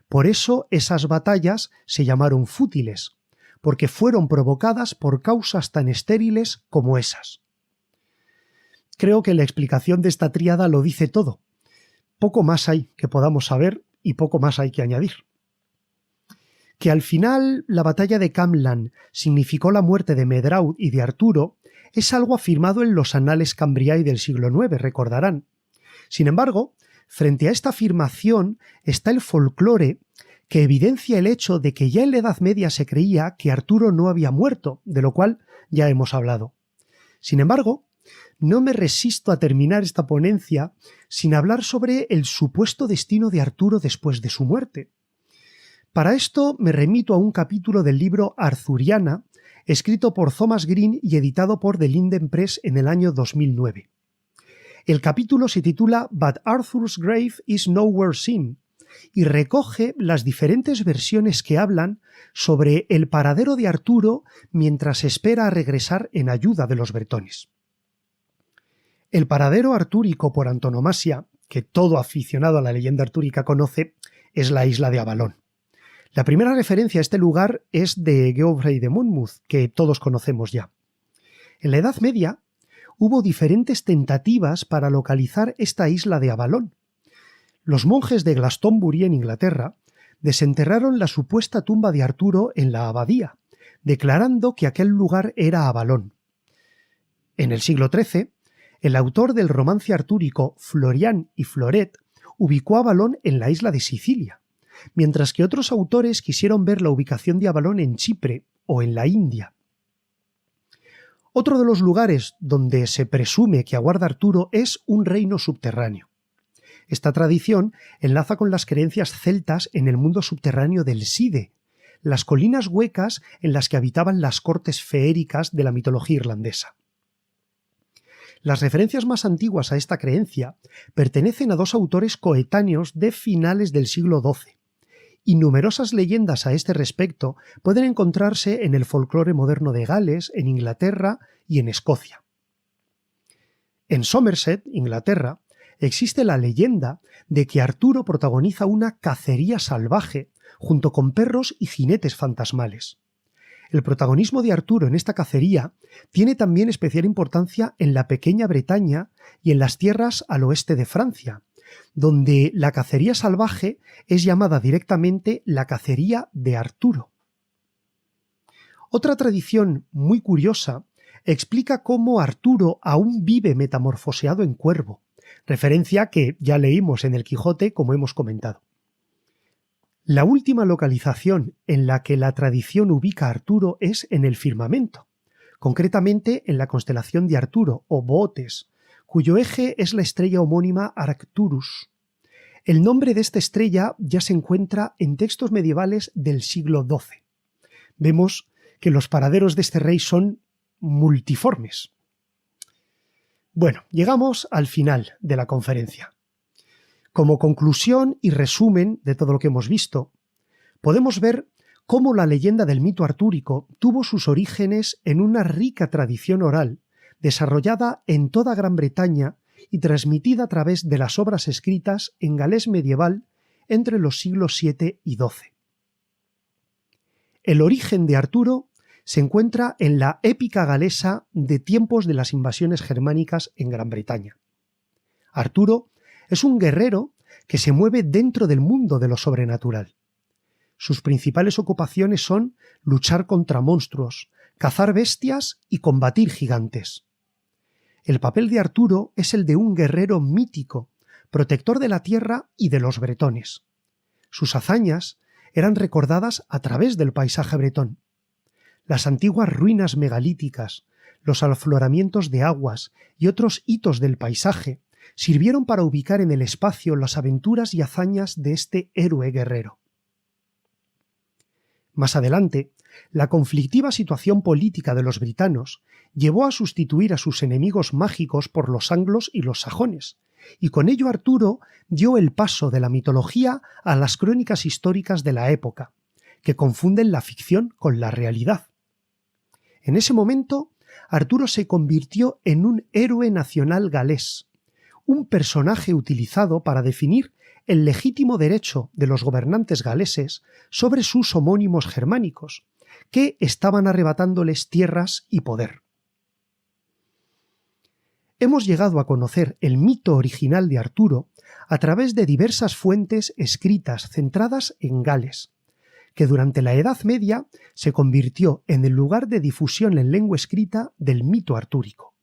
Por eso esas batallas se llamaron fútiles, porque fueron provocadas por causas tan estériles como esas. Creo que la explicación de esta tríada lo dice todo. Poco más hay que podamos saber y poco más hay que añadir. Que al final la batalla de Camlan significó la muerte de Medrawd y de Arturo es algo afirmado en los Annales Cambriae del siglo IX, recordarán. Sin embargo, frente a esta afirmación está el folclore que evidencia el hecho de que ya en la Edad Media se creía que Arturo no había muerto, de lo cual ya hemos hablado. Sin embargo, no me resisto a terminar esta ponencia sin hablar sobre el supuesto destino de Arturo después de su muerte. Para esto me remito a un capítulo del libro Arthuriana, escrito por Thomas Green y editado por The Linden Press en el año 2009. El capítulo se titula But Arthur's Grave is Nowhere Seen y recoge las diferentes versiones que hablan sobre el paradero de Arturo mientras espera a regresar en ayuda de los bretones. El paradero artúrico por antonomasia, que todo aficionado a la leyenda artúrica conoce, es la isla de Avalon. La primera referencia a este lugar es de Geoffrey de Monmouth, que todos conocemos ya. En la Edad Media hubo diferentes tentativas para localizar esta isla de Avalon. Los monjes de Glastonbury, en Inglaterra, desenterraron la supuesta tumba de Arturo en la abadía, declarando que aquel lugar era Avalon. En el siglo XIII, el autor del romance artúrico Florian y Floret ubicó Avalon en la isla de Sicilia, mientras que otros autores quisieron ver la ubicación de Avalon en Chipre o en la India. Otro de los lugares donde se presume que aguarda Arturo es un reino subterráneo. Esta tradición enlaza con las creencias celtas en el mundo subterráneo del Side, las colinas huecas en las que habitaban las cortes feéricas de la mitología irlandesa. Las referencias más antiguas a esta creencia pertenecen a dos autores coetáneos de finales del siglo XII, y numerosas leyendas a este respecto pueden encontrarse en el folclore moderno de Gales, en Inglaterra y en Escocia. En Somerset, Inglaterra, existe la leyenda de que Arturo protagoniza una cacería salvaje junto con perros y jinetes fantasmales. El protagonismo de Arturo en esta cacería tiene también especial importancia en la pequeña Bretaña y en las tierras al oeste de Francia, donde la cacería salvaje es llamada directamente la cacería de Arturo. Otra tradición muy curiosa explica cómo Arturo aún vive metamorfoseado en cuervo, referencia que ya leímos en el Quijote, como hemos comentado. La última localización en la que la tradición ubica a Arturo es en el firmamento, concretamente en la constelación de Arturo o Bootes, cuyo eje es la estrella homónima Arcturus. El nombre de esta estrella ya se encuentra en textos medievales del siglo XII. Vemos que los paraderos de este rey son multiformes. Bueno, llegamos al final de la conferencia. Como conclusión y resumen de todo lo que hemos visto, podemos ver cómo la leyenda del mito artúrico tuvo sus orígenes en una rica tradición oral desarrollada en toda Gran Bretaña y transmitida a través de las obras escritas en galés medieval entre los siglos VII y XII. El origen de Arturo se encuentra en la épica galesa de tiempos de las invasiones germánicas en Gran Bretaña. Arturo es un guerrero que se mueve dentro del mundo de lo sobrenatural. Sus principales ocupaciones son luchar contra monstruos, cazar bestias y combatir gigantes. El papel de Arturo es el de un guerrero mítico, protector de la tierra y de los bretones. Sus hazañas eran recordadas a través del paisaje bretón. Las antiguas ruinas megalíticas, los afloramientos de aguas y otros hitos del paisaje sirvieron para ubicar en el espacio las aventuras y hazañas de este héroe guerrero. Más adelante, la conflictiva situación política de los britanos llevó a sustituir a sus enemigos mágicos por los anglos y los sajones, y con ello Arturo dio el paso de la mitología a las crónicas históricas de la época, que confunden la ficción con la realidad. En ese momento, Arturo se convirtió en un héroe nacional galés, un personaje utilizado para definir el legítimo derecho de los gobernantes galeses sobre sus homónimos germánicos, que estaban arrebatándoles tierras y poder. Hemos llegado a conocer el mito original de Arturo a través de diversas fuentes escritas centradas en Gales, que durante la Edad Media se convirtió en el lugar de difusión en lengua escrita del mito artúrico.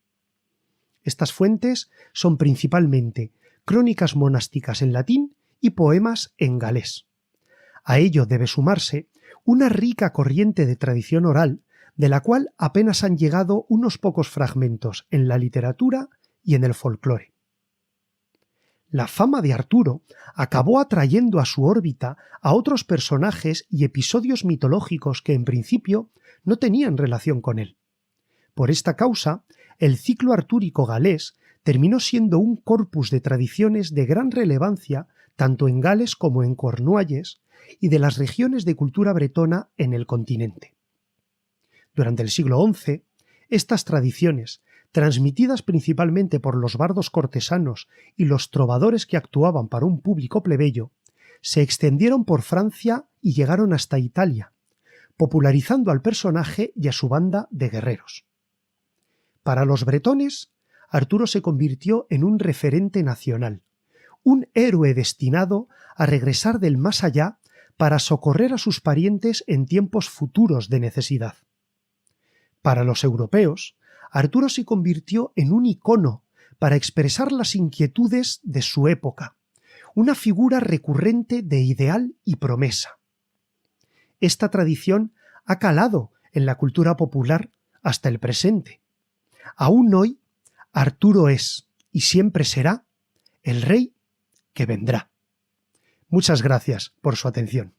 Estas fuentes son principalmente crónicas monásticas en latín y poemas en galés. A ello debe sumarse una rica corriente de tradición oral, de la cual apenas han llegado unos pocos fragmentos en la literatura y en el folclore. La fama de Arturo acabó atrayendo a su órbita a otros personajes y episodios mitológicos que en principio no tenían relación con él. Por esta causa, el ciclo artúrico galés terminó siendo un corpus de tradiciones de gran relevancia tanto en Gales como en Cornualles y de las regiones de cultura bretona en el continente. Durante el siglo XI, estas tradiciones, transmitidas principalmente por los bardos cortesanos y los trovadores que actuaban para un público plebeyo, se extendieron por Francia y llegaron hasta Italia, popularizando al personaje y a su banda de guerreros. Para los bretones, Arturo se convirtió en un referente nacional, un héroe destinado a regresar del más allá para socorrer a sus parientes en tiempos futuros de necesidad. Para los europeos, Arturo se convirtió en un icono para expresar las inquietudes de su época, una figura recurrente de ideal y promesa. Esta tradición ha calado en la cultura popular hasta el presente. Aún hoy, Arturo es, y siempre será, el rey que vendrá. Muchas gracias por su atención.